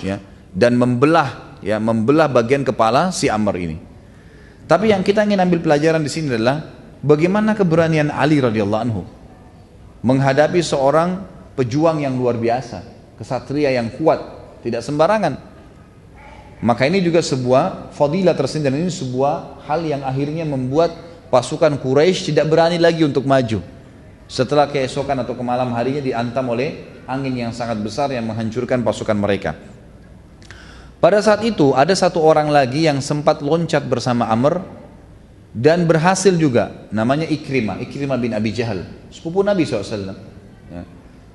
ya dan membelah bagian kepala si Amr ini. Tapi yang kita ingin ambil pelajaran di sini adalah bagaimana keberanian Ali radhiyallahu anhu menghadapi seorang pejuang yang luar biasa, kesatria yang kuat, tidak sembarangan. Maka ini juga sebuah fadilah tersendiri, ini sebuah hal yang akhirnya membuat pasukan Quraisy tidak berani lagi untuk maju. Setelah keesokan atau ke malam harinya diantam oleh angin yang sangat besar yang menghancurkan pasukan mereka. Pada saat itu ada satu orang lagi yang sempat loncat bersama Amr dan berhasil juga, namanya Ikrimah bin Abi Jahal, sepupu Nabi SAW ya.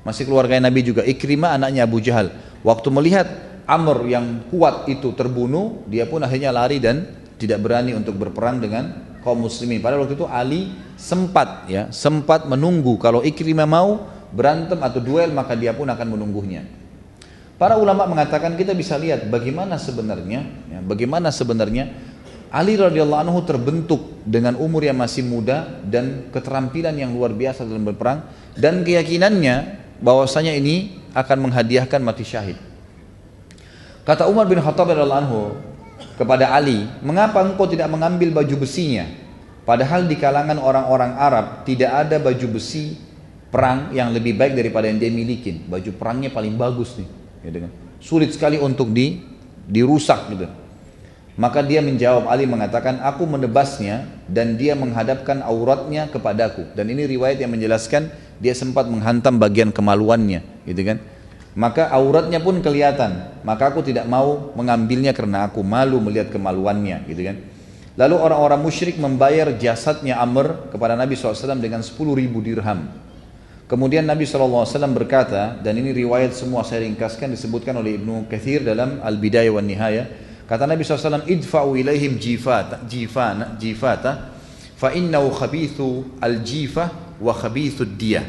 Masih keluarga Nabi juga. Ikrimah anaknya Abu Jahal. Waktu melihat Amr yang kuat itu terbunuh, dia pun akhirnya lari dan tidak berani untuk berperang dengan kaum muslimin. Padahal waktu itu Ali sempat menunggu kalau Ikrimah mau berantem atau duel, maka dia pun akan menunggunya. Para ulama mengatakan kita bisa lihat bagaimana sebenarnya Ali radhiyallahu anhu terbentuk dengan umur yang masih muda dan keterampilan yang luar biasa dalam berperang, dan keyakinannya bahwasanya ini akan menghadiahkan mati syahid. Kata Umar bin Khattab radhiyallahu anhu kepada Ali, mengapa engkau tidak mengambil baju besinya? Padahal di kalangan orang-orang Arab tidak ada baju besi perang yang lebih baik daripada yang dia milikin. Baju perangnya paling bagus nih, gitu kan. Sulit sekali untuk dirusak gitu. Maka dia menjawab, Ali mengatakan, aku menebasnya dan dia menghadapkan auratnya kepadaku. Dan ini riwayat yang menjelaskan dia sempat menghantam bagian kemaluannya, gitu kan. Maka auratnya pun kelihatan. Maka aku tidak mau mengambilnya karena aku malu melihat kemaluannya, gitu kan. Lalu orang-orang musyrik membayar jasadnya Amr kepada Nabi SAW dengan 10.000 dirham. Kemudian Nabi SAW berkata, dan ini riwayat semua saya ringkaskan, disebutkan oleh Ibnu Katsir dalam Al-Bidayah wan Nihayah. Kata Nabi SAW, idfa'u ilaihim jifata fa innahu khabithu al-jifah wa khabithu diyah.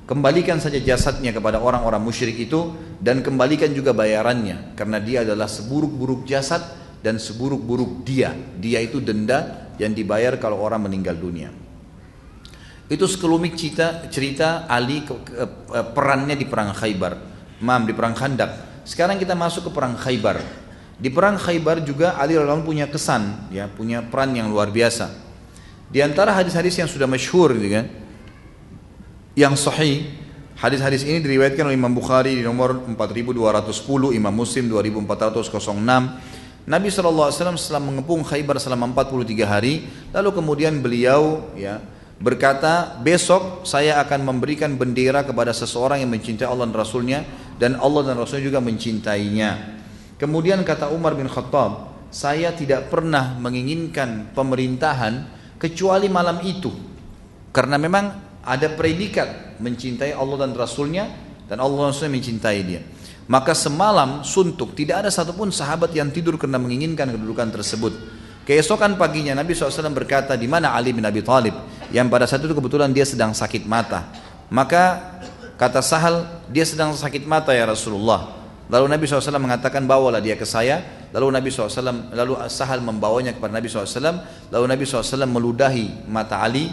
Kembalikan saja jasadnya kepada orang-orang musyrik itu dan kembalikan juga bayarannya, karena dia adalah seburuk-buruk jasad dan seburuk-buruk dia. Dia itu denda yang dibayar kalau orang meninggal dunia. Itu sekelumit cerita Ali perannya di perang Khaybar, di perang Khandaq. Sekarang kita masuk ke perang Khaybar. Di perang Khaybar juga Ali radhiyallahu anhu punya kesan, ya, punya peran yang luar biasa. Di antara hadis-hadis yang sudah masyhur, gitu kan, yang sahih, hadis-hadis ini diriwayatkan oleh Imam Bukhari di nomor 4210, Imam Muslim 2406. Nabi SAW setelah mengepung Khaybar selama 43 hari, lalu kemudian beliau berkata, besok saya akan memberikan bendera kepada seseorang yang mencintai Allah dan Rasulnya, dan Allah dan Rasulnya juga mencintainya. Kemudian kata Umar bin Khattab, saya tidak pernah menginginkan pemerintahan kecuali malam itu, karena memang ada predikat mencintai Allah dan Rasulnya, dan Allah dan Rasulnya mencintai dia. Maka semalam suntuk, tidak ada satupun sahabat yang tidur karena menginginkan kedudukan tersebut. Keesokan paginya Nabi SAW berkata, di mana Ali bin Abi Thalib, yang pada saat itu kebetulan dia sedang sakit mata. Maka kata Sahal, dia sedang sakit mata ya Rasulullah. Lalu Nabi SAW mengatakan, bawalah dia ke saya. Lalu Sahal membawanya kepada Nabi SAW. Lalu Nabi SAW meludahi mata Ali,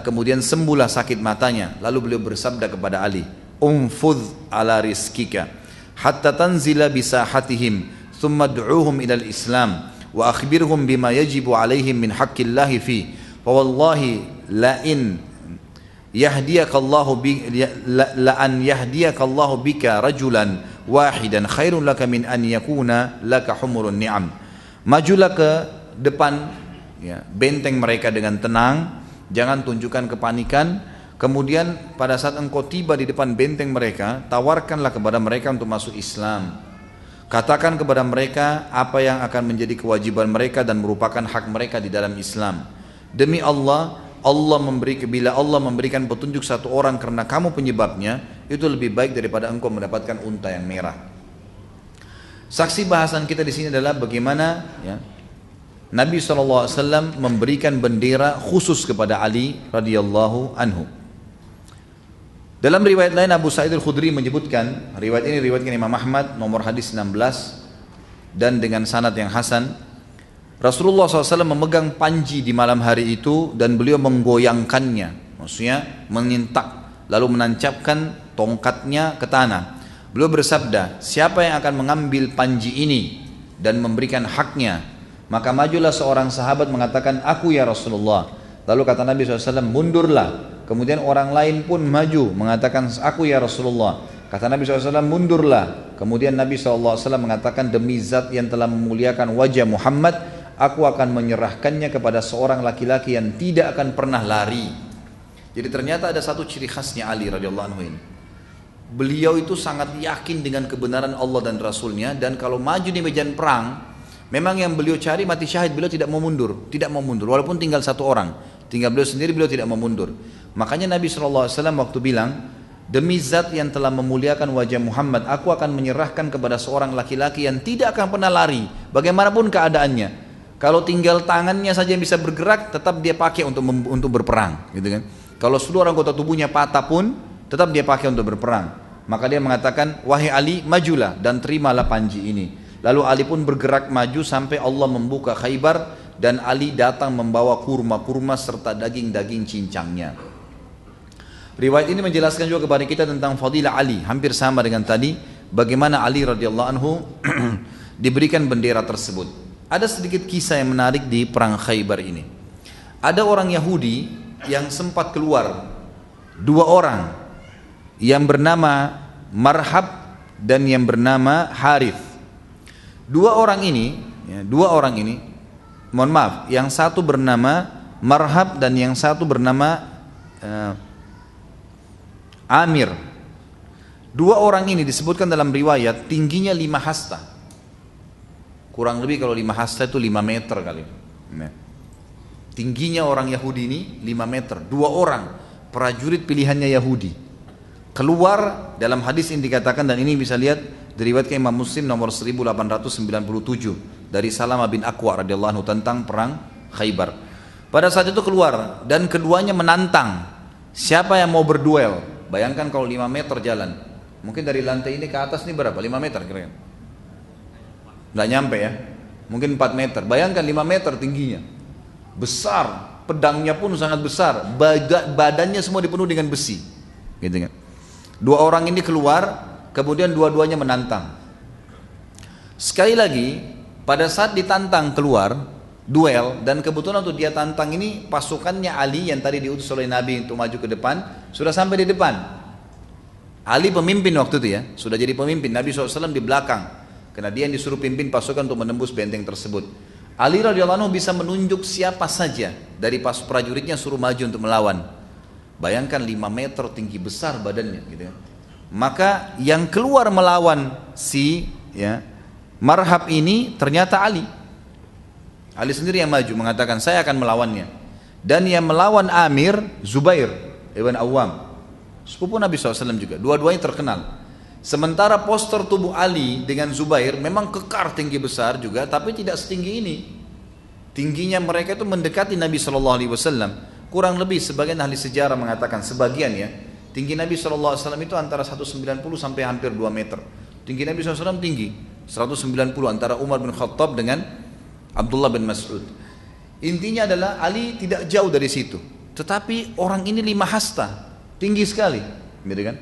kemudian sembuhlah sakit matanya. Lalu beliau bersabda kepada Ali, umfudh ala rizkika hatta tanzila bisahatihim thumma du'uhum ilal islam wa akhbirhum bima yajibu alaihim min haqqillahi fi fa wallahi la in yahdiyakallahu la an yahdiyakallahu bika rajulan wahidan khairun laka min an yakuna laka humurun ni'am. Majulah ke depan, benteng mereka dengan tenang, jangan tunjukkan kepanikan. Kemudian pada saat engkau tiba di depan benteng mereka, tawarkanlah kepada mereka untuk masuk Islam. Katakan kepada mereka apa yang akan menjadi kewajiban mereka dan merupakan hak mereka di dalam Islam. Demi Allah, bila Allah memberikan petunjuk satu orang karena kamu penyebabnya, itu lebih baik daripada engkau mendapatkan unta yang merah. Saksi bahasan kita di sini adalah bagaimana ya, Nabi SAW memberikan bendera khusus kepada Ali radhiyallahu anhu. Dalam riwayat lain Abu Sa'id Al-Khudri menyebutkan, riwayat ini riwayatkan Imam Ahmad nomor hadis 16 dan dengan sanad yang hasan, Rasulullah SAW memegang panji di malam hari itu dan beliau menggoyangkannya, maksudnya menintak, lalu menancapkan tongkatnya ke tanah. Beliau bersabda, siapa yang akan mengambil panji ini dan memberikan haknya, maka majulah seorang sahabat mengatakan, aku ya Rasulullah. Lalu kata Nabi SAW, mundurlah. Kemudian orang lain pun maju mengatakan, aku ya Rasulullah. Kata Nabi SAW, mundurlah. Kemudian Nabi SAW mengatakan, demi zat yang telah memuliakan wajah Muhammad, aku akan menyerahkannya kepada seorang laki-laki yang tidak akan pernah lari. Jadi ternyata ada satu ciri khasnya Ali radhiyallahu anhu ini. Beliau itu sangat yakin dengan kebenaran Allah dan Rasulnya, dan kalau maju di medan perang, memang yang beliau cari mati syahid, beliau tidak mau mundur, walaupun tinggal satu orang, tinggal beliau sendiri, beliau tidak mau mundur. Makanya Nabi SAW waktu bilang, demi zat yang telah memuliakan wajah Muhammad, aku akan menyerahkan kepada seorang laki-laki yang tidak akan pernah lari, bagaimanapun keadaannya. Kalau tinggal tangannya saja yang bisa bergerak, tetap dia pakai untuk berperang, gitu kan. Kalau seluruh anggota tubuhnya patah pun, tetap dia pakai untuk berperang. Maka dia mengatakan, wahai Ali, majulah dan terimalah panji ini. Lalu Ali pun bergerak maju sampai Allah membuka Khaybar, dan Ali datang membawa kurma-kurma serta daging-daging cincangnya. Riwayat ini menjelaskan juga kepada kita tentang fadilah Ali, hampir sama dengan tadi, bagaimana Ali radhiyallahu anhu diberikan bendera tersebut. Ada sedikit kisah yang menarik di perang Khaybar ini. Ada orang Yahudi yang sempat keluar, dua orang, yang bernama Marhab dan yang bernama Harith. Dua orang ini, mohon maaf, yang satu bernama Marhab dan yang satu bernama Amir. Dua orang ini disebutkan dalam riwayat tingginya 5 hasta. Kurang lebih kalau 5 hasta itu 5 meter kali. Tingginya orang Yahudi ini 5 meter. Dua orang prajurit pilihannya Yahudi keluar. Dalam hadis ini dikatakan, dan ini bisa lihat diriwayatkan Imam Muslim nomor 1897 dari Salamah bin Aqwa radhiyallahu anhu tentang perang Khaybar. Pada saat itu keluar dan keduanya menantang siapa yang mau berduel. Bayangkan kalau 5 meter jalan, mungkin dari lantai ini ke atas ini berapa? 5 meter kira-kira? Nggak nyampe ya, mungkin 4 meter. Bayangkan 5 meter tingginya, besar, pedangnya pun sangat besar, badannya semua dipenuhi dengan besi, gitu kan. Dua orang ini keluar, kemudian dua-duanya menantang. Sekali lagi, pada saat ditantang keluar duel, dan kebetulan untuk dia tantang ini pasukannya Ali yang tadi diutus oleh Nabi untuk maju ke depan sudah sampai di depan. Ali pemimpin waktu itu ya, sudah jadi pemimpin. Nabi SAW di belakang, karena dia yang disuruh pimpin pasukan untuk menembus benteng tersebut. Ali radhiyallahu anhu bisa menunjuk siapa saja dari prajuritnya suruh maju untuk melawan. Bayangkan 5 meter tinggi, besar badannya, gitu ya. Maka yang keluar melawan si Marhab ini ternyata Ali. Ali sendiri yang maju mengatakan, saya akan melawannya. Dan yang melawan Amir, Zubair ibn Awam, sepupu Nabi SAW juga. Dua-duanya terkenal. Sementara poster tubuh Ali dengan Zubair memang kekar tinggi besar juga, tapi tidak setinggi ini. Tingginya mereka itu mendekati Nabi SAW. Kurang lebih sebagian ahli sejarah mengatakan, sebagian ya, tinggi Nabi SAW itu antara 190 sampai hampir 2 meter. Tinggi Nabi SAW tinggi 190, antara Umar bin Khattab dengan Abdullah bin Mas'ud. Intinya adalah Ali tidak jauh dari situ, tetapi orang ini 5 hasta, tinggi sekali, gitu kan.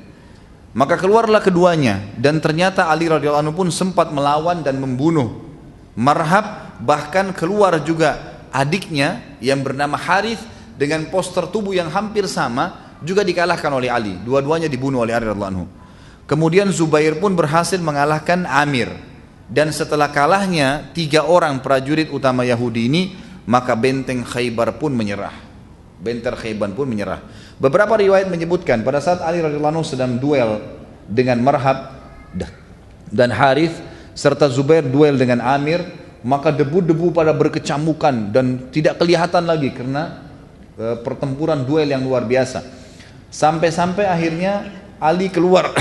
Maka keluarlah keduanya, dan ternyata Ali radhiyallahu anhu pun sempat melawan dan membunuh Marhab. Bahkan keluar juga adiknya yang bernama Harith dengan poster tubuh yang hampir sama, juga dikalahkan oleh Ali. Dua-duanya dibunuh oleh Ali radhiyallahu anhu. Kemudian Zubair pun berhasil mengalahkan Amir. Dan setelah kalahnya 3 orang prajurit utama Yahudi ini, maka benteng Khaybar pun menyerah. Benteng Khaybar pun menyerah. Beberapa riwayat menyebutkan pada saat Ali radhiyallahu anhu sedang duel dengan Marhab dan Harith, serta Zubair duel dengan Amir, maka debu-debu pada berkecamukan dan tidak kelihatan lagi karena pertempuran duel yang luar biasa. Sampai-sampai akhirnya Ali keluar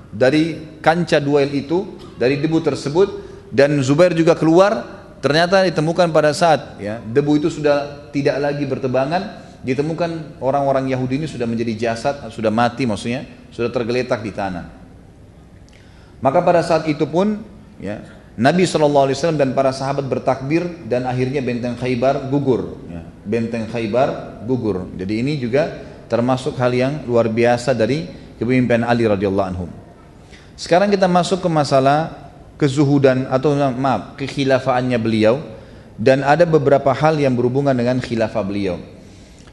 dari kancah duel itu, dari debu tersebut, dan Zubair juga keluar. Ternyata ditemukan pada saat debu itu sudah tidak lagi bertebangan, ditemukan orang-orang Yahudi ini sudah menjadi jasad, sudah mati maksudnya, sudah tergeletak di tanah. Maka pada saat itu pun Nabi SAW dan para sahabat bertakbir dan akhirnya benteng Khaybar gugur. Benteng Khaybar gugur. Jadi ini juga termasuk hal yang luar biasa dari kepemimpinan Ali radhiyallahu anhu. Sekarang kita masuk ke masalah kezuhudan atau kekhilafaannya beliau, dan ada beberapa hal yang berhubungan dengan khilafah beliau.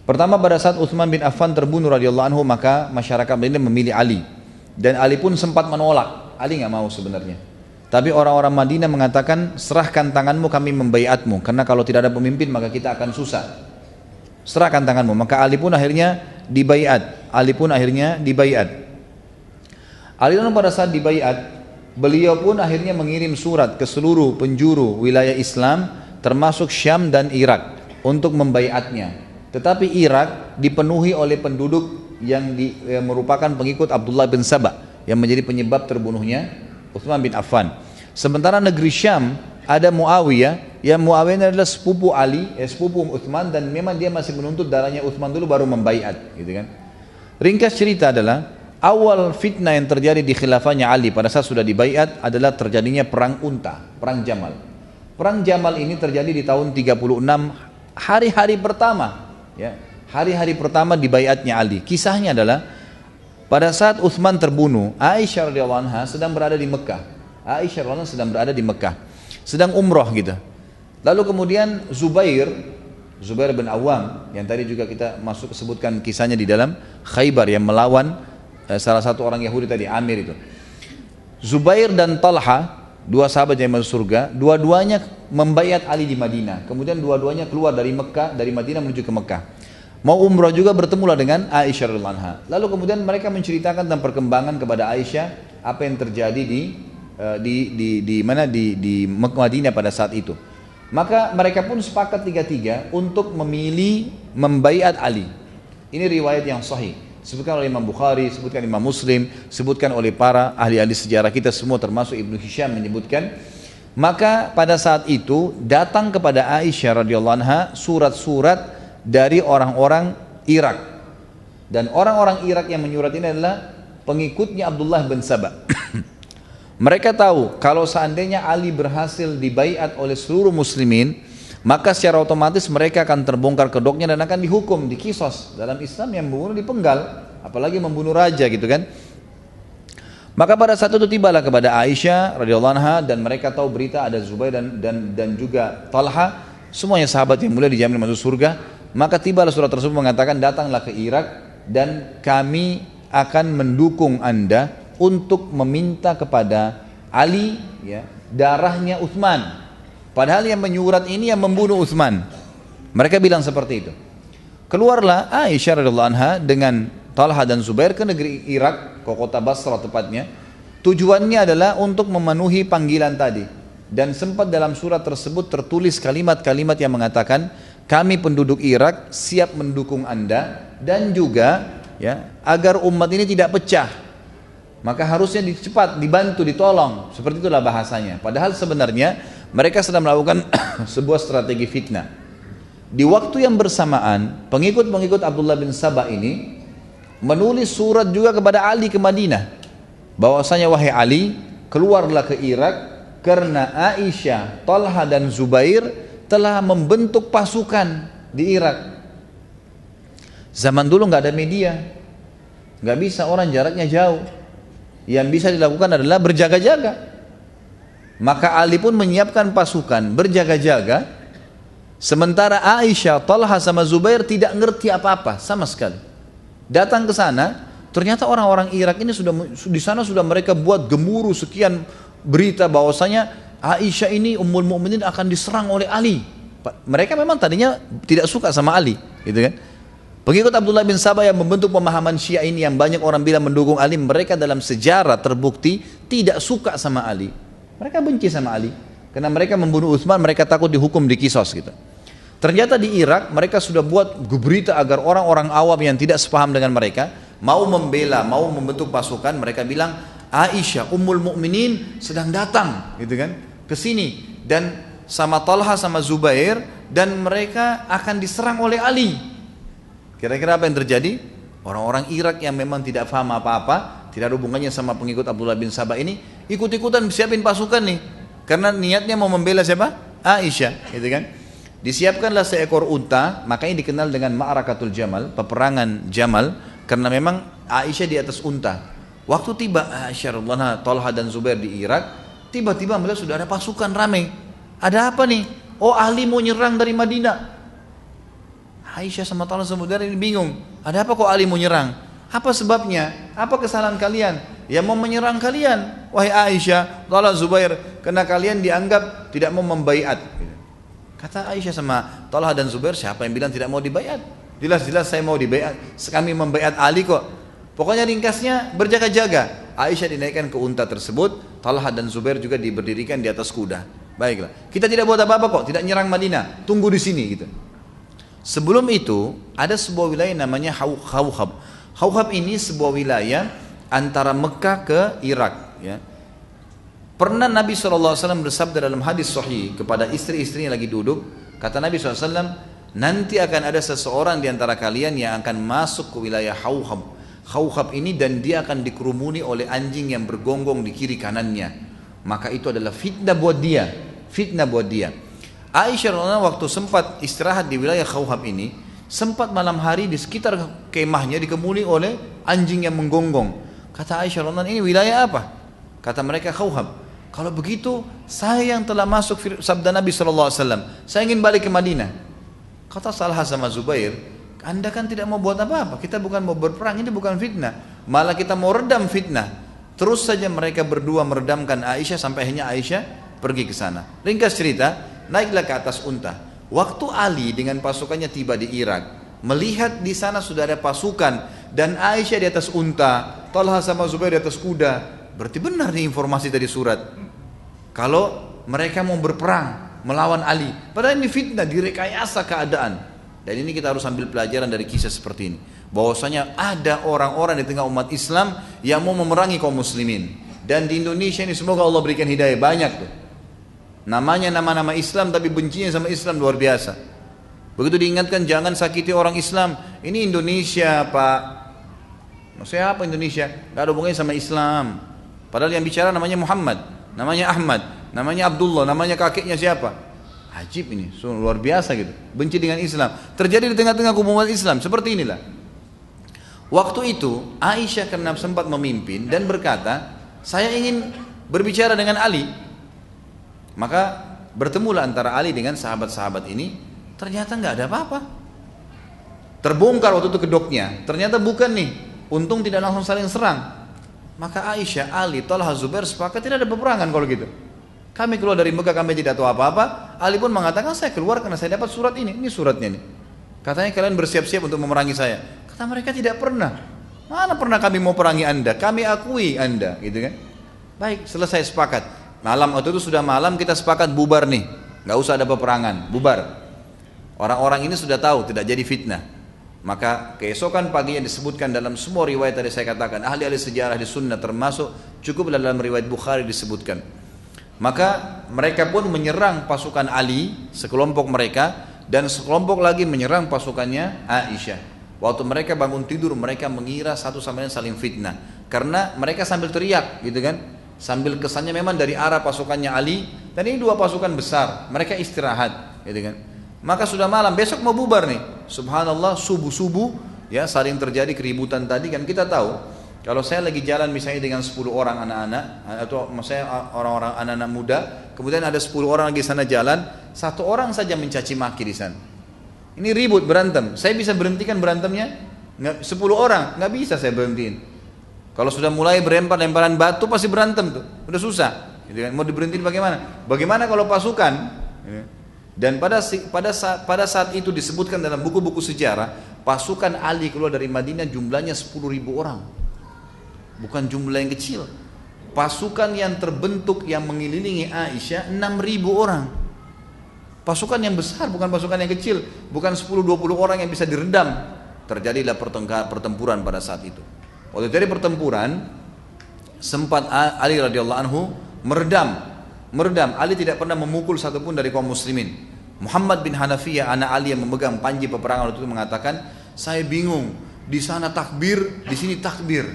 Pertama, pada saat Utsman bin Affan terbunuh radhiyallahu anhu, maka masyarakat Madinah memilih Ali, dan Ali pun sempat menolak. Ali nggak mau sebenarnya, tapi orang-orang Madinah mengatakan, serahkan tanganmu, kami membaiatmu, karena kalau tidak ada pemimpin maka kita akan susah. Serahkan tanganmu. Maka Ali pun akhirnya dibaiat. Ali pada saat dibaiat, beliau pun akhirnya mengirim surat ke seluruh penjuru wilayah Islam termasuk Syam dan Irak untuk membaiatnya. Tetapi Irak dipenuhi oleh penduduk yang merupakan pengikut Abdullah bin Sabah yang menjadi penyebab terbunuhnya Utsman bin Affan. Sementara negeri Syam ada Muawiyah, yang Muawiyah adalah sepupu Ali, sepupu Utsman, dan memang dia masih menuntut darahnya Utsman dulu baru membaiat, gitu kan. Ringkas cerita adalah awal fitnah yang terjadi di khilafahnya Ali pada saat sudah dibaiat adalah terjadinya perang unta, perang Jamal. Perang Jamal ini terjadi di tahun 36, hari-hari pertama, hari-hari pertama dibaiatnya Ali. Kisahnya adalah pada saat Utsman terbunuh, Aisyah radhiyallahu anha sedang berada di Mekah. Sedang umroh gitu. Lalu kemudian Zubair bin Awam, yang tadi juga kita sebutkan kisahnya di dalam Khaybar, yang melawan salah satu orang Yahudi tadi, Amir itu. Zubair dan Talha, dua sahabat yang masuk surga, dua-duanya membaiat Ali di Madinah. Kemudian dua-duanya keluar dari Mekah, dari Madinah menuju ke Mekah. Mau umrah juga, bertemulah dengan Aisyah radhiyallahu anha. Lalu kemudian mereka menceritakan tentang perkembangan kepada Aisyah, apa yang terjadi di Madinah pada saat itu. Maka mereka pun sepakat tiga-tiga untuk memilih membaiat Ali. Ini riwayat yang sahih. Sebutkan oleh Imam Bukhari, sebutkan Imam Muslim, sebutkan oleh para ahli-ahli sejarah kita semua termasuk Ibnu Hisham menyebutkan. Maka pada saat itu datang kepada Aisyah radhiyallahu anha surat-surat dari orang-orang Irak, dan orang-orang Irak yang menyurat ini adalah pengikutnya Abdullah bin Sabah. Mereka tahu kalau seandainya Ali berhasil dibaiat oleh seluruh muslimin, maka secara otomatis mereka akan terbongkar kedoknya dan akan dihukum, dikisos. Dalam Islam yang membunuh dipenggal, apalagi membunuh raja gitu kan. Maka pada saat itu tibalah kepada Aisyah radhiyallahu anha, dan mereka tahu berita ada Zubair dan juga Talha, semuanya sahabat yang mulia dijamin masuk surga. Maka tibalah surat tersebut mengatakan, datanglah ke Irak dan kami akan mendukung anda untuk meminta kepada Ali darahnya Utsman. Padahal yang menyurat ini yang membunuh Utsman. Mereka bilang seperti itu. Keluarlah Aisyah radhiyallahu anha dengan Talha dan Zubair ke negeri Irak, ke kota Basra tepatnya. Tujuannya adalah untuk memenuhi panggilan tadi. Dan sempat dalam surat tersebut tertulis kalimat-kalimat yang mengatakan, kami penduduk Irak siap mendukung anda, dan juga agar umat ini tidak pecah, maka harusnya cepat dibantu, ditolong. Seperti itulah bahasanya. Padahal sebenarnya mereka sedang melakukan sebuah strategi fitnah. Di waktu yang bersamaan, pengikut-pengikut Abdullah bin Sabah ini menulis surat juga kepada Ali ke Madinah, bahwasanya wahai Ali, keluarlah ke Irak karena Aisyah, Talha dan Zubair telah membentuk pasukan di Irak. Zaman dulu nggak ada media, nggak bisa, orang jaraknya jauh. Yang bisa dilakukan adalah berjaga-jaga. Maka Ali pun menyiapkan pasukan berjaga-jaga, sementara Aisyah, Talha sama Zubair tidak ngerti apa-apa sama sekali. Datang ke sana, ternyata orang-orang Irak ini di sana sudah mereka buat gemuruh sekian berita bahwasanya Aisyah ini Ummul Mukminin akan diserang oleh Ali. Mereka memang tadinya tidak suka sama Ali, gitu kan. Pengikut Abdullah bin Sabah yang membentuk pemahaman Syiah ini, yang banyak orang bilang mendukung Ali, mereka dalam sejarah terbukti tidak suka sama Ali. Mereka benci sama Ali karena mereka membunuh Utsman, mereka takut dihukum, dikisos gitu. Ternyata di Irak mereka sudah buat berita agar orang-orang awam yang tidak sepaham dengan mereka mau membela, mau membentuk pasukan. Mereka bilang Aisyah Ummul Mukminin sedang datang, gitu kan, ke sini, dan sama Talha sama Zubair, dan mereka akan diserang oleh Ali. Kira-kira apa yang terjadi? Orang-orang Irak yang memang tidak paham apa-apa, tidak ada hubungannya sama pengikut Abdullah bin Sabah ini, ikut-ikutan siapin pasukan nih, karena niatnya mau membela siapa? Aisyah, gitu kan. Disiapkanlah seekor unta, makanya dikenal dengan Ma'rakatul Jamal, peperangan Jamal, karena memang Aisyah di atas unta. Waktu tiba Aisyah radhiyallahu anha, Talha dan Zubair di Irak, tiba-tiba melihat sudah ada pasukan ramai. Ada apa nih? Oh, Ali mau nyerang dari Madinah. Aisyah sama Talha sama Zubair ini bingung. Ada apa kok Ali mau nyerang? Apa sebabnya? Apa kesalahan kalian? Ya mau menyerang kalian, wahai Aisyah, Talha, Zubair, karena kalian dianggap tidak mau membaiat. Kata Aisyah sama Talha dan Zubair, siapa yang bilang tidak mau dibaiat? Jelas-jelas saya mau dibaiat. Kami membaiat Ali kok. Pokoknya ringkasnya berjaga-jaga. Aisyah dinaikkan ke unta tersebut, Talha dan Zubair juga diberdirikan di atas kuda. Baiklah, kita tidak buat apa-apa kok, tidak nyerang Madinah, tunggu di sini gitu. Sebelum itu ada sebuah wilayah namanya Hauhab. Hauhab ini sebuah wilayah antara Mekah ke Irak. Ya. Pernah Nabi SAW bersabda dalam hadis sahih kepada istri-istri yang lagi duduk, kata Nabi SAW, nanti akan ada seseorang di antara kalian yang akan masuk ke wilayah Hauhab ini, dan dia akan dikerumuni oleh anjing yang bergonggong di kiri kanannya. Maka itu adalah fitnah buat dia, fitnah buat dia. Aisyah radhiyallahu waktu sempat istirahat di wilayah Hauhab ini, sempat malam hari di sekitar kemahnya dikerumuni oleh anjing yang menggonggong. Kata Aisyah radhiyallahu, ini wilayah apa? Kata mereka Hauhab. Kalau begitu saya yang telah masuk sabda Nabi SAW, saya ingin balik ke Madinah. Kata Talha sama Zubair, Anda kan tidak mau buat apa-apa, kita bukan mau berperang, ini bukan fitnah, malah kita mau redam fitnah. Terus saja mereka berdua meredamkan Aisyah sampai akhirnya Aisyah pergi ke sana. Ringkas cerita, naiklah ke atas unta. Waktu Ali dengan pasukannya tiba di Irak, melihat di sana sudah ada pasukan dan Aisyah di atas unta, Talha sama Zubair di atas kuda, berarti benar nih informasi dari surat. Kalau mereka mau berperang melawan Ali, padahal ini fitnah, direkayasa keadaan. Dan ini kita harus ambil pelajaran dari kisah seperti ini, bahwasanya ada orang-orang di tengah umat Islam yang mau memerangi kaum muslimin. Dan di Indonesia ini semoga Allah berikan hidayah, banyak tuh namanya nama-nama Islam tapi bencinya sama Islam luar biasa. Begitu diingatkan jangan sakiti orang Islam, ini Indonesia Pak. Maksudnya apa Indonesia? Gak ada hubungannya sama Islam. Padahal yang bicara namanya Muhammad, namanya Ahmad, namanya Abdullah, namanya kakeknya siapa? Ajib ini, luar biasa gitu. Benci dengan Islam. Terjadi di tengah-tengah umat Islam seperti inilah. Waktu itu Aisyah karena sempat memimpin dan berkata, saya ingin berbicara dengan Ali. Maka bertemulah antara Ali dengan sahabat-sahabat ini. Ternyata nggak ada apa-apa. Terbongkar waktu itu kedoknya. Ternyata bukan nih. Untung tidak langsung saling serang. Maka Aisyah, Ali, Talha, Zubair sepakat tidak ada peperangan kalau gitu. Kami keluar dari Mekah, kami tidak tahu apa-apa. Ali pun mengatakan, saya keluar karena saya dapat surat ini suratnya nih. Katanya kalian bersiap-siap untuk memerangi saya. Kata mereka tidak pernah. Mana pernah kami mau perangi anda, kami akui anda, gitu kan. Baik, selesai sepakat. Malam waktu itu sudah malam, kita sepakat bubar nih. Gak usah ada peperangan, bubar. Orang-orang ini sudah tahu, tidak jadi fitnah. Maka keesokan paginya disebutkan dalam semua riwayat tadi saya katakan, ahli-ahli sejarah di sunnah termasuk, cukup dalam riwayat Bukhari disebutkan. Maka mereka pun menyerang pasukan Ali, sekelompok mereka, dan sekelompok lagi menyerang pasukannya Aisyah. Waktu mereka bangun tidur, mereka mengira satu sama lain saling fitnah, karena mereka sambil teriak gitu kan, sambil kesannya memang dari arah pasukannya Ali, dan ini dua pasukan besar, mereka istirahat gitu kan. Maka sudah malam, besok mau bubar nih. Subhanallah, subuh-subuh ya saling terjadi keributan tadi kan. Kita tahu kalau saya lagi jalan misalnya dengan 10 orang anak-anak, atau maksudnya orang-orang anak-anak muda, kemudian ada 10 orang lagi sana jalan, satu orang saja mencaci maki di sana. Ini ribut, berantem. Saya bisa berhentikan berantemnya? 10 orang, nggak bisa saya berhentiin. Kalau sudah mulai lemparan batu pasti berantem tuh, udah susah. Mau diberhentiin bagaimana? Bagaimana kalau pasukan? Dan pada saat itu disebutkan dalam buku-buku sejarah, pasukan Ali keluar dari Madinah jumlahnya 10.000 orang. Bukan jumlah yang kecil. Pasukan yang terbentuk yang mengelilingi Aisyah 6.000 orang. Pasukan yang besar, bukan pasukan yang kecil, bukan 10-20 orang yang bisa diredam. Terjadilah pertempuran pada saat itu. Waktu dari pertempuran, sempat Ali radhiyallahu anhu meredam. Ali tidak pernah memukul satupun dari kaum muslimin. Muhammad bin Hanafiyah, anak Ali yang memegang panji peperangan waktu itu mengatakan, saya bingung, di sana takbir, di sini takbir.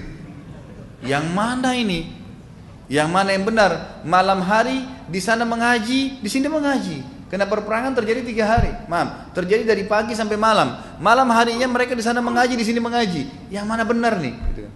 Yang mana ini? Yang mana yang benar? Malam hari di sana mengaji, di sini mengaji. Karena perperangan terjadi 3 hari. Maaf, terjadi dari pagi sampai malam. Malam harinya mereka di sana mengaji, di sini mengaji. Yang mana benar nih? Gitu.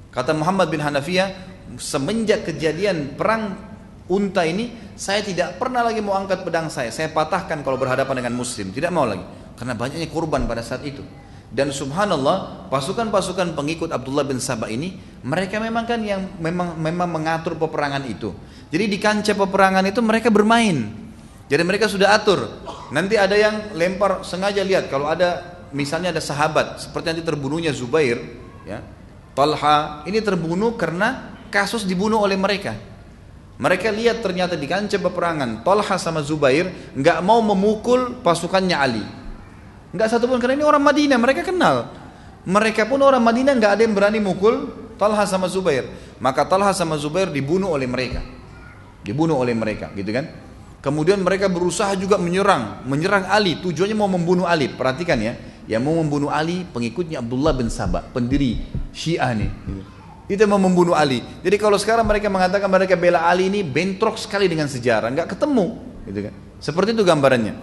Kata Muhammad bin Hanafiyah, semenjak kejadian perang unta ini, saya tidak pernah lagi mau angkat pedang saya. Saya patahkan kalau berhadapan dengan muslim, tidak mau lagi. Karena banyaknya korban pada saat itu. Dan subhanallah, pasukan-pasukan pengikut Abdullah bin Sabah ini, mereka memang kan yang memang mengatur peperangan itu. Jadi di kancah peperangan itu mereka bermain. Jadi mereka sudah atur. Nanti ada yang lempar, sengaja lihat kalau ada misalnya ada sahabat seperti nanti terbunuhnya Zubair, ya. Talha ini terbunuh karena kasus dibunuh oleh mereka. Mereka lihat ternyata di kancah peperangan Talha sama Zubair nggak mau memukul pasukannya Ali. Nggak satu pun, karena ini orang Madinah, mereka kenal. Mereka pun orang Madinah, nggak ada yang berani mukul Talha sama Zubair. Maka Talha sama Zubair dibunuh oleh mereka, gitu kan? Kemudian mereka berusaha juga menyerang Ali, tujuannya mau membunuh Ali. Perhatikan ya, yang mau membunuh Ali pengikutnya Abdullah bin Sabah, pendiri Syiah nih. Itu mau membunuh Ali. Jadi kalau sekarang mereka mengatakan mereka bela Ali, ini bentrok sekali dengan sejarah, nggak ketemu, gitu kan? Seperti itu gambarannya.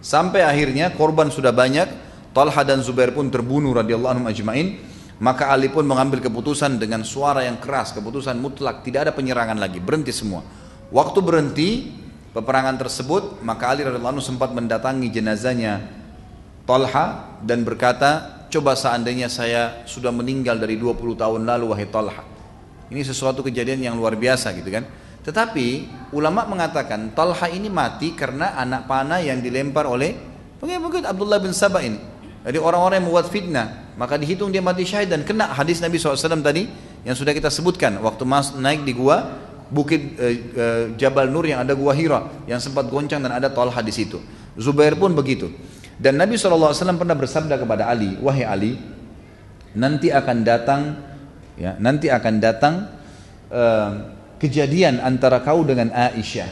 Sampai akhirnya korban sudah banyak, Talha dan Zubair pun terbunuh radhiyallahu anhum ajmain. Maka Ali pun mengambil keputusan dengan suara yang keras, keputusan mutlak, tidak ada penyerangan lagi, berhenti semua. Waktu berhenti peperangan tersebut, maka Ali radhiyallahu anhu sempat mendatangi jenazahnya Talha dan berkata, coba seandainya saya sudah meninggal dari 20 tahun lalu wahai Talha. Ini sesuatu kejadian yang luar biasa gitu kan. Tetapi ulama mengatakan Talha ini mati karena anak panah yang dilempar oleh pengikut Abdullah bin Sabah ini. Jadi orang-orang yang membuat fitnah, maka dihitung dia mati syahid dan kena hadis Nabi SAW tadi yang sudah kita sebutkan waktu naik di gua Bukit Jabal Nur yang ada gua Hira yang sempat goncang dan ada Talha di situ. Zubair pun begitu. Dan Nabi SAW pernah bersabda kepada Ali, wahai Ali, nanti akan datang kejadian antara kau dengan Aisyah.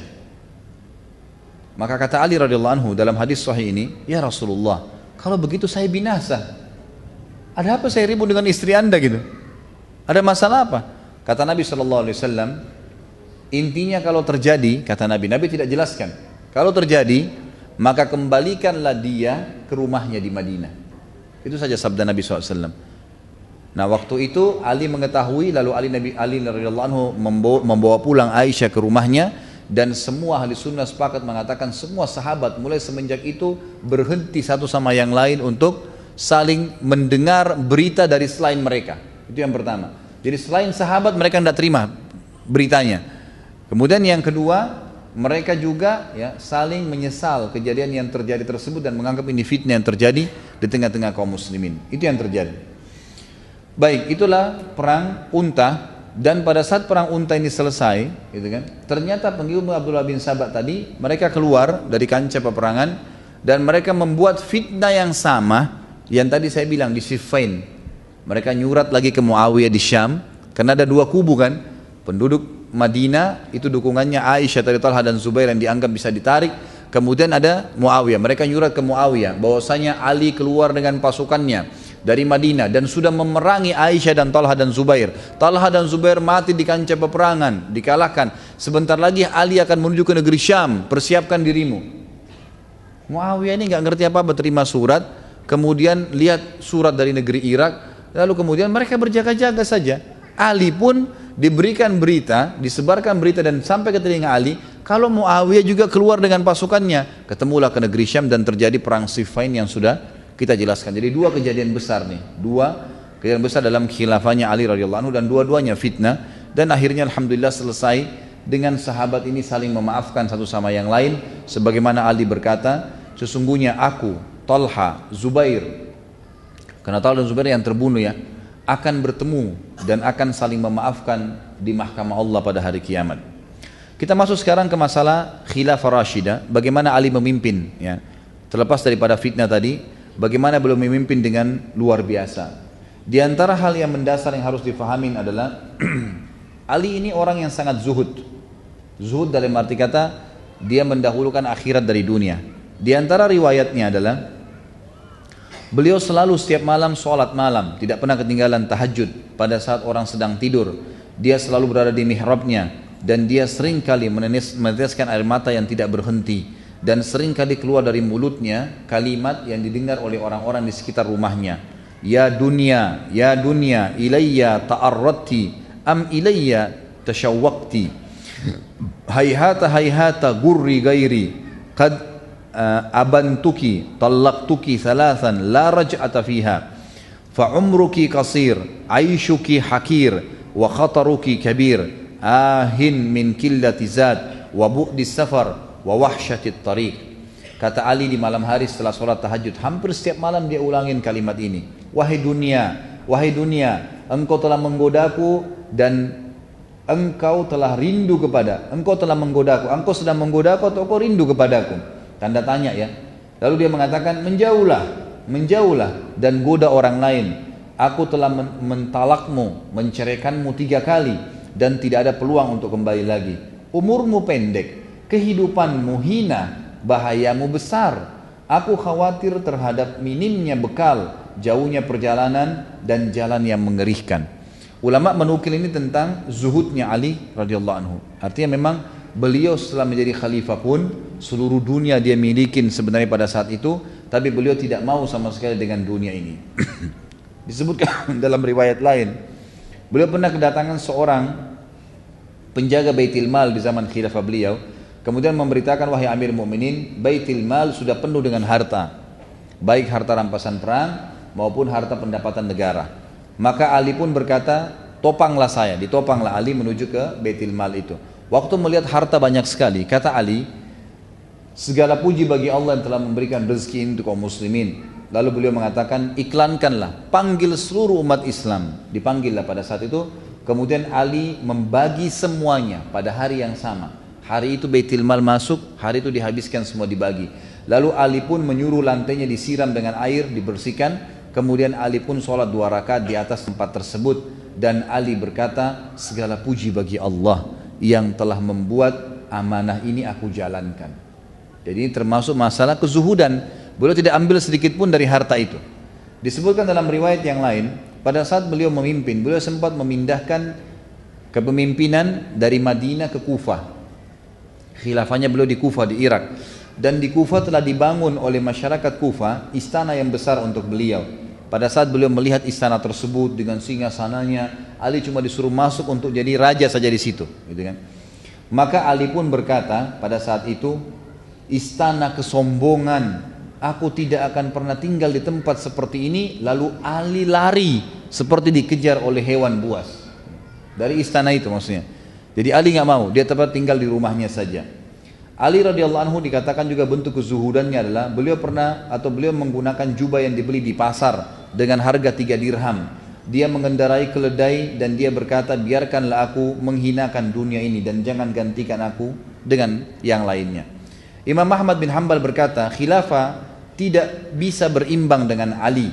Maka kata Ali radhiyallahu anhu dalam hadis sahih ini, ya Rasulullah, kalau begitu saya binasa. Ada apa saya ribut dengan istri anda gitu? Ada masalah apa? Kata Nabi SAW, intinya kalau terjadi, kata Nabi tidak jelaskan. Kalau terjadi, maka kembalikanlah dia ke rumahnya di Madinah. Itu saja sabda Nabi SAW. Nah waktu itu Ali mengetahui, lalu Ali radhiyallahu anhu membawa pulang Aisyah ke rumahnya, dan semua ahli sunnah sepakat mengatakan semua sahabat mulai semenjak itu berhenti satu sama yang lain untuk saling mendengar berita dari selain mereka. Itu yang pertama. Jadi selain sahabat mereka tidak terima beritanya. Kemudian yang kedua, mereka juga ya saling menyesal kejadian yang terjadi tersebut dan menganggap ini fitnah yang terjadi di tengah-tengah kaum muslimin. Itu yang terjadi. Baik, itulah perang unta. Dan pada saat perang unta ini selesai, gitu kan, ternyata pengikut Abdullah bin Sabah tadi mereka keluar dari kancah peperangan dan mereka membuat fitnah yang sama yang tadi saya bilang di Siffin. Mereka nyurat lagi ke Muawiyah di Syam karena ada dua kubu kan, penduduk Madinah itu dukungannya Aisyah dari Talha dan Zubair yang dianggap bisa ditarik. Kemudian ada Muawiyah, mereka nyurat ke Muawiyah bahwasanya Ali keluar dengan pasukannya dari Madinah dan sudah memerangi Aisyah dan Talha dan Zubair. Talha dan Zubair mati di kancah peperangan, dikalahkan. Sebentar lagi Ali akan menuju ke negeri Syam, persiapkan dirimu. Muawiyah ini nggak ngerti apa-apa, terima surat, kemudian lihat surat dari negeri Irak, lalu kemudian mereka berjaga-jaga saja. Ali pun diberikan berita, disebarkan berita dan sampai ke telinga Ali, kalau Muawiyah juga keluar dengan pasukannya. Ketemulah ke negeri Syam dan terjadi perang Siffin yang sudah kita jelaskan. Jadi dua kejadian besar nih, dua kejadian besar dalam khilafahnya Ali radhiyallahu anhu dan dua-duanya fitnah. Dan akhirnya alhamdulillah selesai dengan sahabat ini saling memaafkan satu sama yang lain. Sebagaimana Ali berkata, sesungguhnya aku, Talha, Zubair, karena Talha dan Zubair yang terbunuh ya, akan bertemu dan akan saling memaafkan di mahkamah Allah pada hari kiamat. Kita masuk sekarang ke masalah khilafah Rashidah, bagaimana Ali memimpin, ya. Terlepas daripada fitnah tadi, bagaimana beliau memimpin dengan luar biasa. Di antara hal yang mendasar yang harus difahamin adalah Ali ini orang yang sangat zuhud. Zuhud dalam arti kata dia mendahulukan akhirat dari dunia. Di antara riwayatnya adalah beliau selalu setiap malam sholat malam, tidak pernah ketinggalan tahajud. Pada saat orang sedang tidur, dia selalu berada di mihrabnya, dan dia sering kali meneteskan air mata yang tidak berhenti, dan sering kali keluar dari mulutnya kalimat yang didengar oleh orang-orang di sekitar rumahnya. Ya dunia, ilayya ta'arradti am ilayya tashawwaqti. Hayhata gurri gairi qad abantuki talaqtuki thalathan la raj'ata fiha. Fa'umruki qasir, aishuki hakir, wa khataruki kabir. Ahin min qillati zat wa bu'di safar wa wahsyati tariq. Kata Ali di malam hari setelah sholat tahajud, hampir setiap malam dia ulangin kalimat ini. Wahai dunia, engkau telah menggodaku dan engkau telah rindu kepada, engkau telah menggodaku, engkau sedang menggodaku atau engkau rindu kepadaku? Tanda tanya ya. Lalu dia mengatakan, menjauhlah dan goda orang lain. Aku telah mentalakmu, menceraikanmu 3 kali dan tidak ada peluang untuk kembali lagi. Umurmu pendek, kehidupanmu hina, bahayamu besar. Aku khawatir terhadap minimnya bekal, jauhnya perjalanan dan jalan yang mengerikan. Ulama menukil ini tentang zuhudnya Ali radhiyallahu anhu. Artinya memang beliau setelah menjadi khalifah pun seluruh dunia dia milikin sebenarnya pada saat itu, tapi beliau tidak mau sama sekali dengan dunia ini. Disebutkan dalam riwayat lain, beliau pernah kedatangan seorang penjaga Baitul Mal di zaman khilafah beliau, kemudian memberitakan, wahai Amir Mukminin, Baitul Mal sudah penuh dengan harta, baik harta rampasan perang maupun harta pendapatan negara. Maka Ali pun berkata, topanglah saya. Ditopanglah Ali menuju ke Baitul Mal itu. Waktu melihat harta banyak sekali, kata Ali, segala puji bagi Allah yang telah memberikan rezeki untuk kaum muslimin. Lalu beliau mengatakan, iklankanlah, panggil seluruh umat Islam. Dipanggillah pada saat itu. Kemudian Ali membagi semuanya pada hari yang sama. Hari itu Baitul Mal masuk, hari itu dihabiskan semua dibagi. Lalu Ali pun menyuruh lantainya disiram dengan air, dibersihkan. Kemudian Ali pun sholat 2 rakaat di atas tempat tersebut. Dan Ali berkata, segala puji bagi Allah yang telah membuat amanah ini aku jalankan. Jadi ini termasuk masalah kezuhudan. Beliau tidak ambil sedikit pun dari harta itu. Disebutkan dalam riwayat yang lain, pada saat beliau memimpin, beliau sempat memindahkan kepemimpinan dari Madinah ke Kufah. Khilafahnya beliau di Kufah, di Irak. Dan di Kufah telah dibangun oleh masyarakat Kufah istana yang besar untuk beliau. Pada saat beliau melihat istana tersebut dengan singgasananya, Ali cuma disuruh masuk untuk jadi raja saja di situ, gitu kan. Maka Ali pun berkata pada saat itu, istana kesombongan, aku tidak akan pernah tinggal di tempat seperti ini. Lalu Ali lari seperti dikejar oleh hewan buas dari istana itu maksudnya. Jadi Ali nggak mau, dia tetap tinggal di rumahnya saja. Ali radhiyallahu anhu dikatakan juga bentuk kezuhudannya adalah beliau menggunakan jubah yang dibeli di pasar dengan harga 3 dirham. Dia mengendarai keledai dan dia berkata, biarkanlah aku menghinakan dunia ini dan jangan gantikan aku dengan yang lainnya. Imam Ahmad bin Hanbal berkata, khilafah tidak bisa berimbang dengan Ali.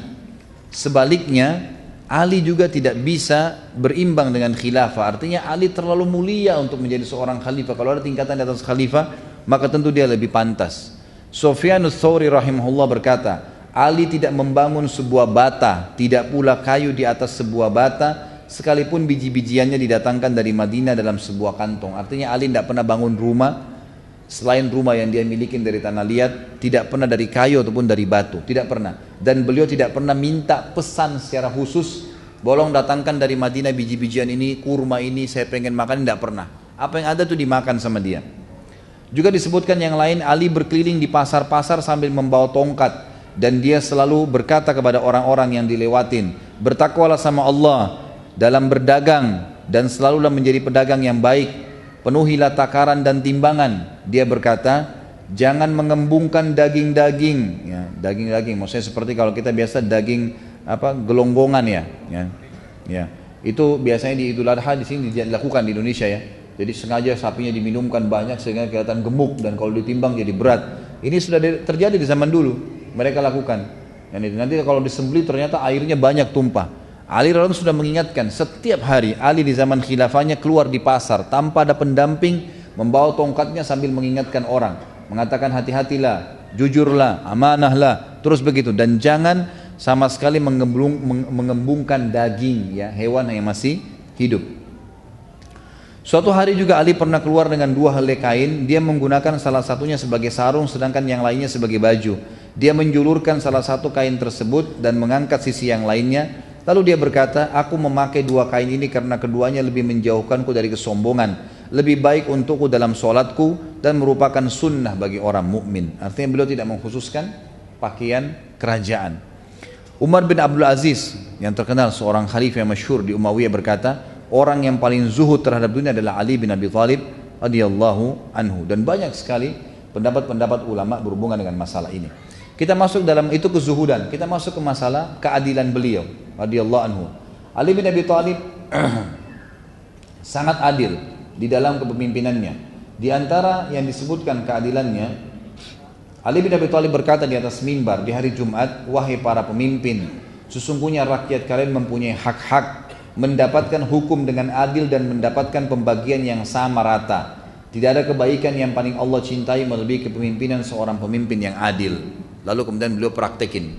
Sebaliknya, Ali juga tidak bisa berimbang dengan khilafah. Artinya Ali terlalu mulia untuk menjadi seorang khalifah. Kalau ada tingkatan di atas khalifah, maka tentu dia lebih pantas. Sufyanus Tsauri rahimahullah berkata, Ali tidak membangun sebuah bata, tidak pula kayu di atas sebuah bata, sekalipun biji-bijiannya didatangkan dari Madinah dalam sebuah kantong. Artinya Ali tidak pernah bangun rumah selain rumah yang dia miliki dari tanah liat, tidak pernah dari kayu ataupun dari batu, tidak pernah. Dan beliau tidak pernah minta pesan secara khusus, bolong datangkan dari Madinah biji-bijian ini, kurma ini, saya pengen makan, tidak pernah. Apa yang ada tuh dimakan sama dia. Juga disebutkan yang lain, Ali berkeliling di pasar-pasar sambil membawa tongkat, dan dia selalu berkata kepada orang-orang yang dilewatin, bertakwalah sama Allah dalam berdagang dan selalulah menjadi pedagang yang baik, penuhilah takaran dan timbangan. Dia berkata, jangan mengembungkan daging-daging, ya, daging-daging maksudnya seperti kalau kita biasa daging gelonggongan ya. Itu biasanya di Idul Adha di sini dilakukan di Indonesia ya. Jadi sengaja sapinya diminumkan banyak sehingga kelihatan gemuk dan kalau ditimbang jadi berat. Ini sudah terjadi di zaman dulu, mereka lakukan. Dan itu nanti kalau disembelih ternyata airnya banyak tumpah. Ali radhiyallahu anhu sudah mengingatkan setiap hari. Ali di zaman khilafahnya keluar di pasar tanpa ada pendamping, membawa tongkatnya sambil mengingatkan orang, mengatakan hati-hatilah, jujurlah, amanahlah, terus begitu. Dan jangan sama sekali mengembungkan daging ya hewan yang masih hidup. Suatu hari juga Ali pernah keluar dengan 2 helai kain. Dia menggunakan salah satunya sebagai sarung sedangkan yang lainnya sebagai baju. Dia menjulurkan salah satu kain tersebut dan mengangkat sisi yang lainnya. Lalu dia berkata, aku memakai 2 kain ini karena keduanya lebih menjauhkanku dari kesombongan, lebih baik untukku dalam sholatku dan merupakan sunnah bagi orang mukmin. Artinya beliau tidak mengkhususkan pakaian kerajaan. Umar bin Abdul Aziz yang terkenal seorang khalifah yang masyhur di Umayyah berkata, orang yang paling zuhud terhadap dunia adalah Ali bin Abi Thalib radhiyallahu anhu. Dan banyak sekali pendapat-pendapat ulama berhubungan dengan masalah ini. Kita masuk dalam itu kezuhudan, kita masuk ke masalah keadilan beliau radhiyallahu anhu. Ali bin Abi Thalib sangat adil di dalam kepemimpinannya. Di antara yang disebutkan keadilannya, Ali bin Abi Thalib berkata di atas mimbar di hari Jumat, wahai para pemimpin, sesungguhnya rakyat kalian mempunyai hak-hak, mendapatkan hukum dengan adil dan mendapatkan pembagian yang sama rata. Tidak ada kebaikan yang paling Allah cintai melebihi kepemimpinan seorang pemimpin yang adil. Lalu kemudian beliau praktekin.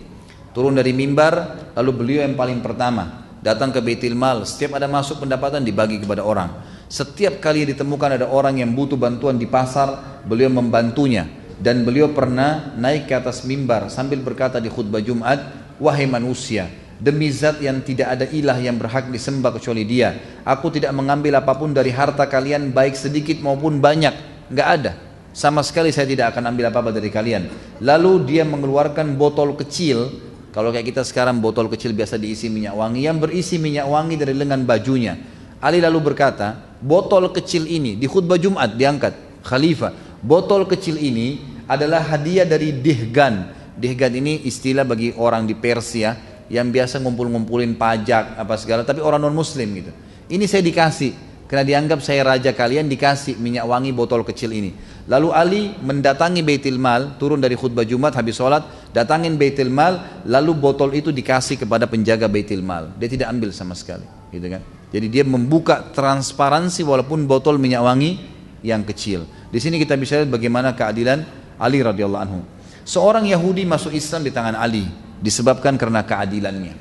Turun dari mimbar, lalu beliau yang paling pertama datang ke Baitul Mal. Setiap ada masuk pendapatan dibagi kepada orang. Setiap kali ditemukan ada orang yang butuh bantuan di pasar, beliau membantunya. Dan beliau pernah naik ke atas mimbar sambil berkata di khutbah Jumat, wahai manusia, demi zat yang tidak ada ilah yang berhak disembah kecuali dia, aku tidak mengambil apapun dari harta kalian baik sedikit maupun banyak, nggak ada sama sekali, saya tidak akan ambil apa-apa dari kalian. Lalu dia mengeluarkan botol kecil, kalau kayak kita sekarang botol kecil biasa diisi minyak wangi, yang berisi minyak wangi dari lengan bajunya. Ali lalu berkata, botol kecil ini di khutbah Jumat diangkat khalifah, botol kecil ini adalah hadiah dari Dihgan. Dihgan ini istilah bagi orang di Persia yang biasa ngumpul-ngumpulin pajak apa segala, tapi orang non muslim gitu. Ini saya dikasih karena dianggap saya raja kalian, dikasih minyak wangi botol kecil ini. Lalu Ali mendatangi Baitul Mal, turun dari khutbah Jumat habis sholat, datangin Baitul Mal, lalu botol itu dikasih kepada penjaga Baitul Mal. Dia tidak ambil sama sekali, gitu kan? Jadi dia membuka transparansi walaupun botol minyak wangi yang kecil. Di sini kita bisa lihat bagaimana keadilan Ali radhiyallahu anhu. Seorang Yahudi masuk Islam di tangan Ali disebabkan karena keadilannya.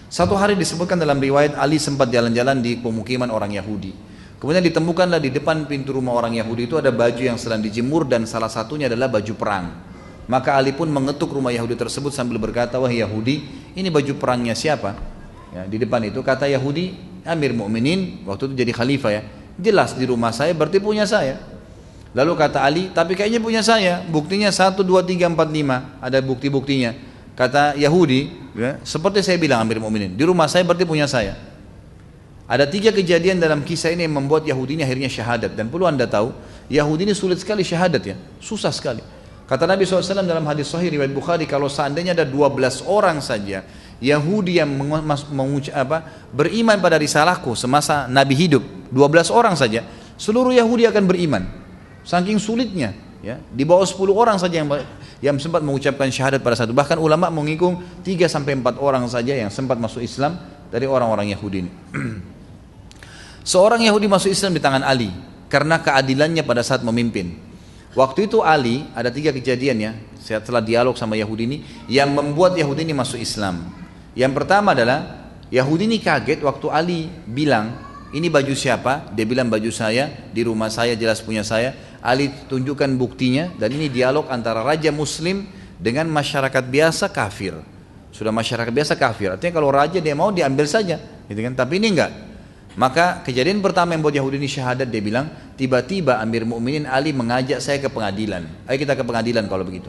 Satu hari disebutkan dalam riwayat, Ali sempat jalan-jalan di pemukiman orang Yahudi. Kemudian ditemukanlah di depan pintu rumah orang Yahudi itu ada baju yang sedang dijemur dan salah satunya adalah baju perang. Maka Ali pun mengetuk rumah Yahudi tersebut sambil berkata, wahai Yahudi, ini baju perangnya siapa? Ya, di depan itu kata Yahudi, Amir Mukminin, waktu itu jadi khalifah ya, jelas di rumah saya berarti punya saya. Lalu kata Ali, tapi kayaknya punya saya, buktinya 1, 2, 3, 4, 5, ada bukti-buktinya. Kata Yahudi, ya, seperti saya bilang Amir Mukminin, di rumah saya berarti punya saya. Ada 3 kejadian dalam kisah ini yang membuat Yahudi ini akhirnya syahadat. Dan perlu anda tahu, Yahudi ini sulit sekali syahadat ya, susah sekali. Kata Nabi SAW dalam hadis sahih riwayat Bukhari, kalau seandainya ada 12 orang saja Yahudi yang beriman pada risalahku semasa Nabi hidup, 12 orang saja, seluruh Yahudi akan beriman. Saking sulitnya, ya, di bawah 10 orang saja yang sempat mengucapkan syahadat pada saat itu. Bahkan ulama menghitung 3-4 orang saja yang sempat masuk Islam dari orang-orang Yahudi ini. Seorang Yahudi masuk Islam di tangan Ali karena keadilannya pada saat memimpin. Waktu itu Ali, ada 3 kejadian ya, setelah dialog sama Yahudi ini yang membuat Yahudi ini masuk Islam. Yang pertama adalah Yahudi ini kaget waktu Ali bilang, ini baju siapa? Dia bilang baju saya, di rumah saya, jelas punya saya. Ali tunjukkan buktinya, dan ini dialog antara raja muslim dengan masyarakat biasa kafir. Sudah masyarakat biasa kafir, artinya kalau raja dia mau diambil saja, gitu kan? Tapi ini enggak. Maka kejadian pertama yang buat Yahudi ini syahadat, dia bilang, tiba-tiba Amir Mukminin Ali mengajak saya ke pengadilan. Ayo kita ke pengadilan kalau begitu.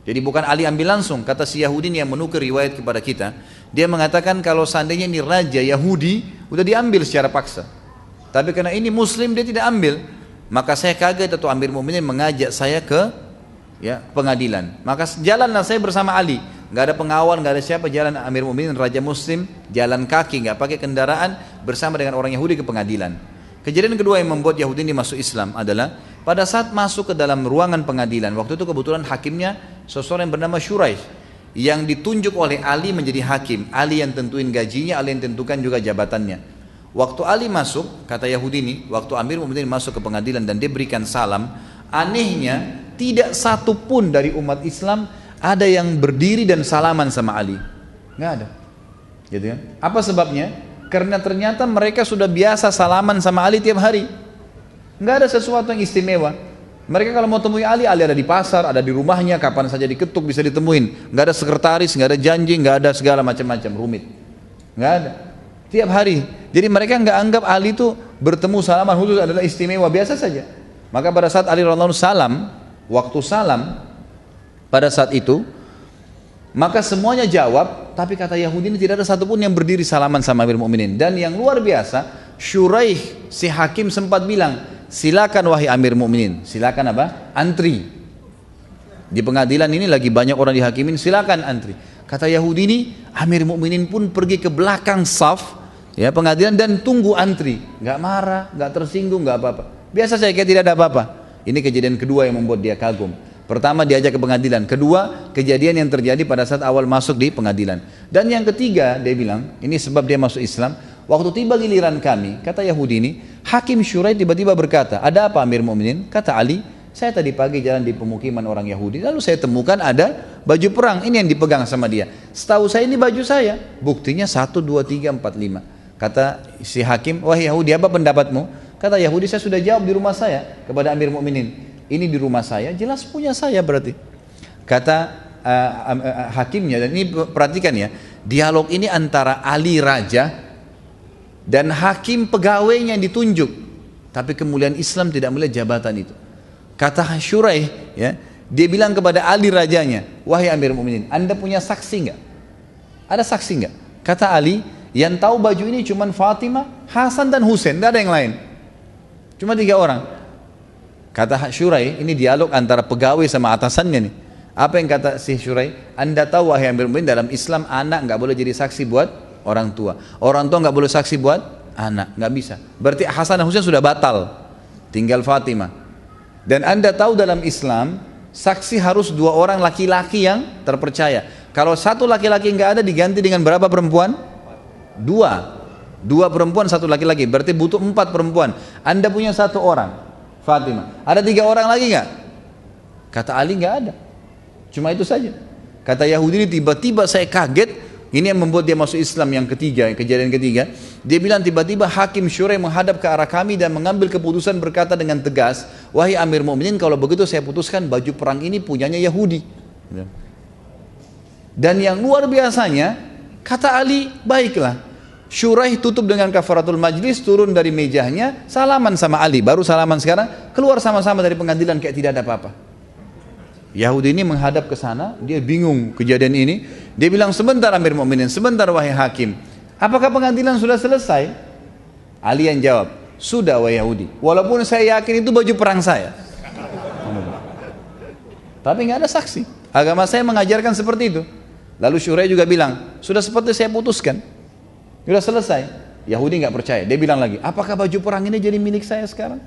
Jadi bukan Ali ambil langsung, kata si Yahudi yang menukir riwayat kepada kita. Dia mengatakan kalau seandainya ini raja Yahudi, udah diambil secara paksa. Tapi karena ini Muslim dia tidak ambil. Maka saya kaget atau Amir Mukminin mengajak saya ke pengadilan. Maka jalanlah saya bersama Ali. Nggak ada pengawal, nggak ada siapa, jalan Amir Mukminin raja Muslim, jalan kaki, nggak pakai kendaraan bersama dengan orang Yahudi ke pengadilan. Kejadian kedua yang membuat Yahudi ini masuk Islam adalah pada saat masuk ke dalam ruangan pengadilan. Waktu itu kebetulan hakimnya seseorang yang bernama Shuraih, yang ditunjuk oleh Ali menjadi hakim. Ali yang tentuin gajinya, Ali yang tentukan juga jabatannya. Waktu Ali masuk, kata Yahudi ini, waktu Amir Mu'minin masuk ke pengadilan dan dia berikan salam, anehnya tidak satu pun dari umat Islam ada yang berdiri dan salaman sama Ali. Nggak ada. Gitu kan? Apa sebabnya? Karena ternyata mereka sudah biasa salaman sama Ali tiap hari. Nggak ada sesuatu yang istimewa. Mereka kalau mau temui Ali ada di pasar, ada di rumahnya, kapan saja diketuk bisa ditemuin. Nggak ada sekretaris, nggak ada janji, nggak ada segala macam-macam rumit. Nggak ada. Tiap hari. Jadi mereka nggak anggap Ali itu bertemu salaman khusus adalah istimewa, biasa saja. Maka pada saat Ali radhiyallahu anhu salam, waktu salam pada saat itu, maka semuanya jawab, tapi kata Yahudi ini tidak ada satupun yang berdiri salaman sama Amir Mu'minin. Dan yang luar biasa, Shuraih si hakim sempat bilang, silakan wahai Amir Mu'minin, silakan apa? Antri. Di pengadilan ini lagi banyak orang dihakimin, silakan antri. Kata Yahudi ini, Amir Mu'minin pun pergi ke belakang saf ya pengadilan dan tunggu antri. Nggak marah, nggak tersinggung, nggak apa-apa. Biasa saya kayak tidak ada apa-apa. Ini kejadian kedua yang membuat dia kagum. Pertama diajak ke pengadilan, kedua kejadian yang terjadi pada saat awal masuk di pengadilan. Dan yang ketiga dia bilang, ini sebab dia masuk Islam. Waktu tiba giliran kami, kata Yahudi ini, Hakim Shuraih tiba-tiba berkata, ada apa Amir Mu'minin? Kata Ali, saya tadi pagi jalan di pemukiman orang Yahudi, lalu saya temukan ada baju perang, ini yang dipegang sama dia. Setahu saya ini baju saya, buktinya 1, 2, 3, 4, 5. Kata si Hakim, wahai Yahudi apa pendapatmu? Kata Yahudi, saya sudah jawab di rumah saya kepada Amir Mu'minin. Ini di rumah saya, jelas punya saya berarti. Kata hakimnya, dan ini perhatikan ya, dialog ini antara Ali Raja dan hakim pegawainya yang ditunjuk. Tapi kemuliaan Islam tidak melihat jabatan itu. Kata Shuraih, ya, dia bilang kepada Ali Rajanya, wahai Amir Mu'minin, Anda punya saksi nggak? Ada saksi nggak? Kata Ali, yang tahu baju ini cuma Fatimah, Hasan dan Husain, tidak ada yang lain. Cuma 3 orang. Kata Shuraih, ini dialog antara pegawai sama atasannya nih. Apa yang kata si Shuraih? Anda tahu wahai Amir Mu'minin, dalam Islam anak nggak boleh jadi saksi buat orang tua. Orang tua nggak boleh saksi buat anak, nggak bisa. Berarti Hasan dan Husain sudah batal, tinggal Fatimah. Dan Anda tahu dalam Islam saksi harus 2 orang laki-laki yang terpercaya. Kalau 1 laki-laki nggak ada diganti dengan berapa perempuan? 2 perempuan 1 laki-laki. Berarti butuh 4 perempuan. Anda punya 1 orang. Fatimah. Ada 3 orang lagi nggak? Kata Ali nggak ada. Cuma itu saja. Kata Yahudi ini tiba-tiba saya kaget. Ini yang membuat dia masuk Islam yang ketiga, kejadian ketiga. Dia bilang tiba-tiba Hakim Shuraih menghadap ke arah kami dan mengambil keputusan berkata dengan tegas, wahai Amir Mu'minin, kalau begitu saya putuskan baju perang ini punyanya Yahudi. Dan yang luar biasanya, kata Ali, baiklah. Shuraih tutup dengan kafaratul majlis, turun dari mejanya, salaman sama Ali, baru salaman sekarang, keluar sama-sama dari pengadilan kayak tidak ada apa-apa. Yahudi ini menghadap ke sana, dia bingung kejadian ini, dia bilang sebentar Amir Mu'minin, sebentar wahai hakim, apakah pengadilan sudah selesai? Ali yang jawab, sudah wahai Yahudi, walaupun saya yakin itu baju perang saya. Tapi nggak ada saksi, agama saya mengajarkan seperti itu. Lalu Shuraih juga bilang, sudah seperti saya putuskan. Sudah selesai. Yahudi nggak percaya. Dia bilang lagi, apakah baju perang ini jadi milik saya sekarang?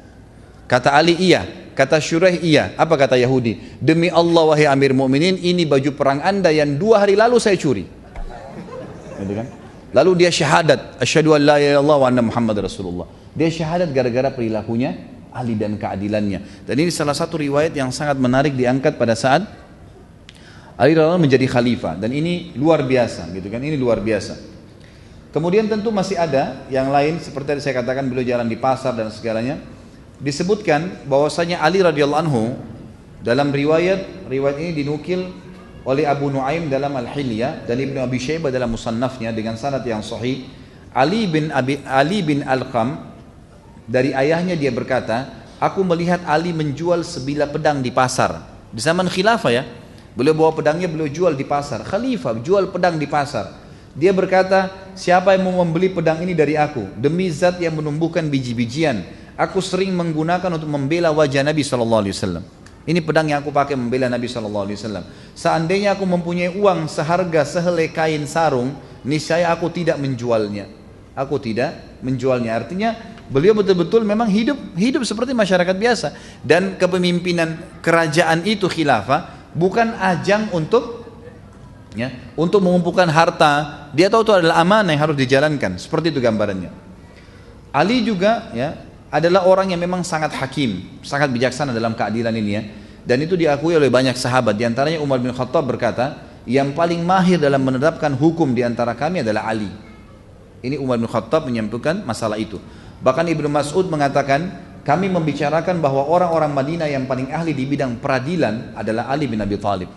Kata Ali iya. Kata Shuraih iya. Apa kata Yahudi? Demi Allah wahai Amir Mu'minin, ini baju perang anda yang 2 hari lalu saya curi. Gitu kan? Lalu dia syahadat, asyhadu an la ilaha illallah wa anna Muhammad Rasulullah. Dia syahadat gara-gara perilakunya Ali dan keadilannya. Dan ini salah satu riwayat yang sangat menarik diangkat pada saat Ali radhiyallahu anhu menjadi khalifah. Dan ini luar biasa, gitu kan? Ini luar biasa. Kemudian tentu masih ada yang lain seperti yang saya katakan beliau jalan di pasar dan segalanya. Disebutkan bahwasanya Ali radhiyallahu anhu dalam riwayat ini dinukil oleh Abu Nuaim dalam Al-Hilyah dan Ibnu Abi Syaibah dalam Musannafnya dengan sanad yang sahih. Ali bin Alqam dari ayahnya dia berkata, aku melihat Ali menjual sebilah pedang di pasar. Di zaman khilafah ya. Beliau bawa pedangnya, beliau jual di pasar. Khalifah jual pedang di pasar. Dia berkata, siapa yang mau membeli pedang ini dari aku? Demi zat yang menumbuhkan biji-bijian, aku sering menggunakan untuk membela wajah Nabi SAW. Ini pedang yang aku pakai membela Nabi SAW. Seandainya aku mempunyai uang seharga sehelai kain sarung, niscaya aku tidak menjualnya. Aku tidak menjualnya. Artinya Beliau betul-betul memang hidup seperti masyarakat biasa. Dan kepemimpinan kerajaan itu khilafah bukan ajang untuk mengumpulkan harta. Dia tahu itu adalah amanah yang harus dijalankan. Seperti itu gambarannya. Ali juga adalah orang yang memang sangat hakim, sangat bijaksana dalam keadilan ini ya. Dan itu diakui oleh banyak sahabat. Di antaranya Umar bin Khattab berkata, yang paling mahir dalam menerapkan hukum di antara kami adalah Ali. Ini Umar bin Khattab menyampaikan masalah itu. Bahkan Ibnu Mas'ud mengatakan, kami membicarakan bahwa orang-orang Madinah yang paling ahli di bidang peradilan adalah Ali bin Abi Thalib.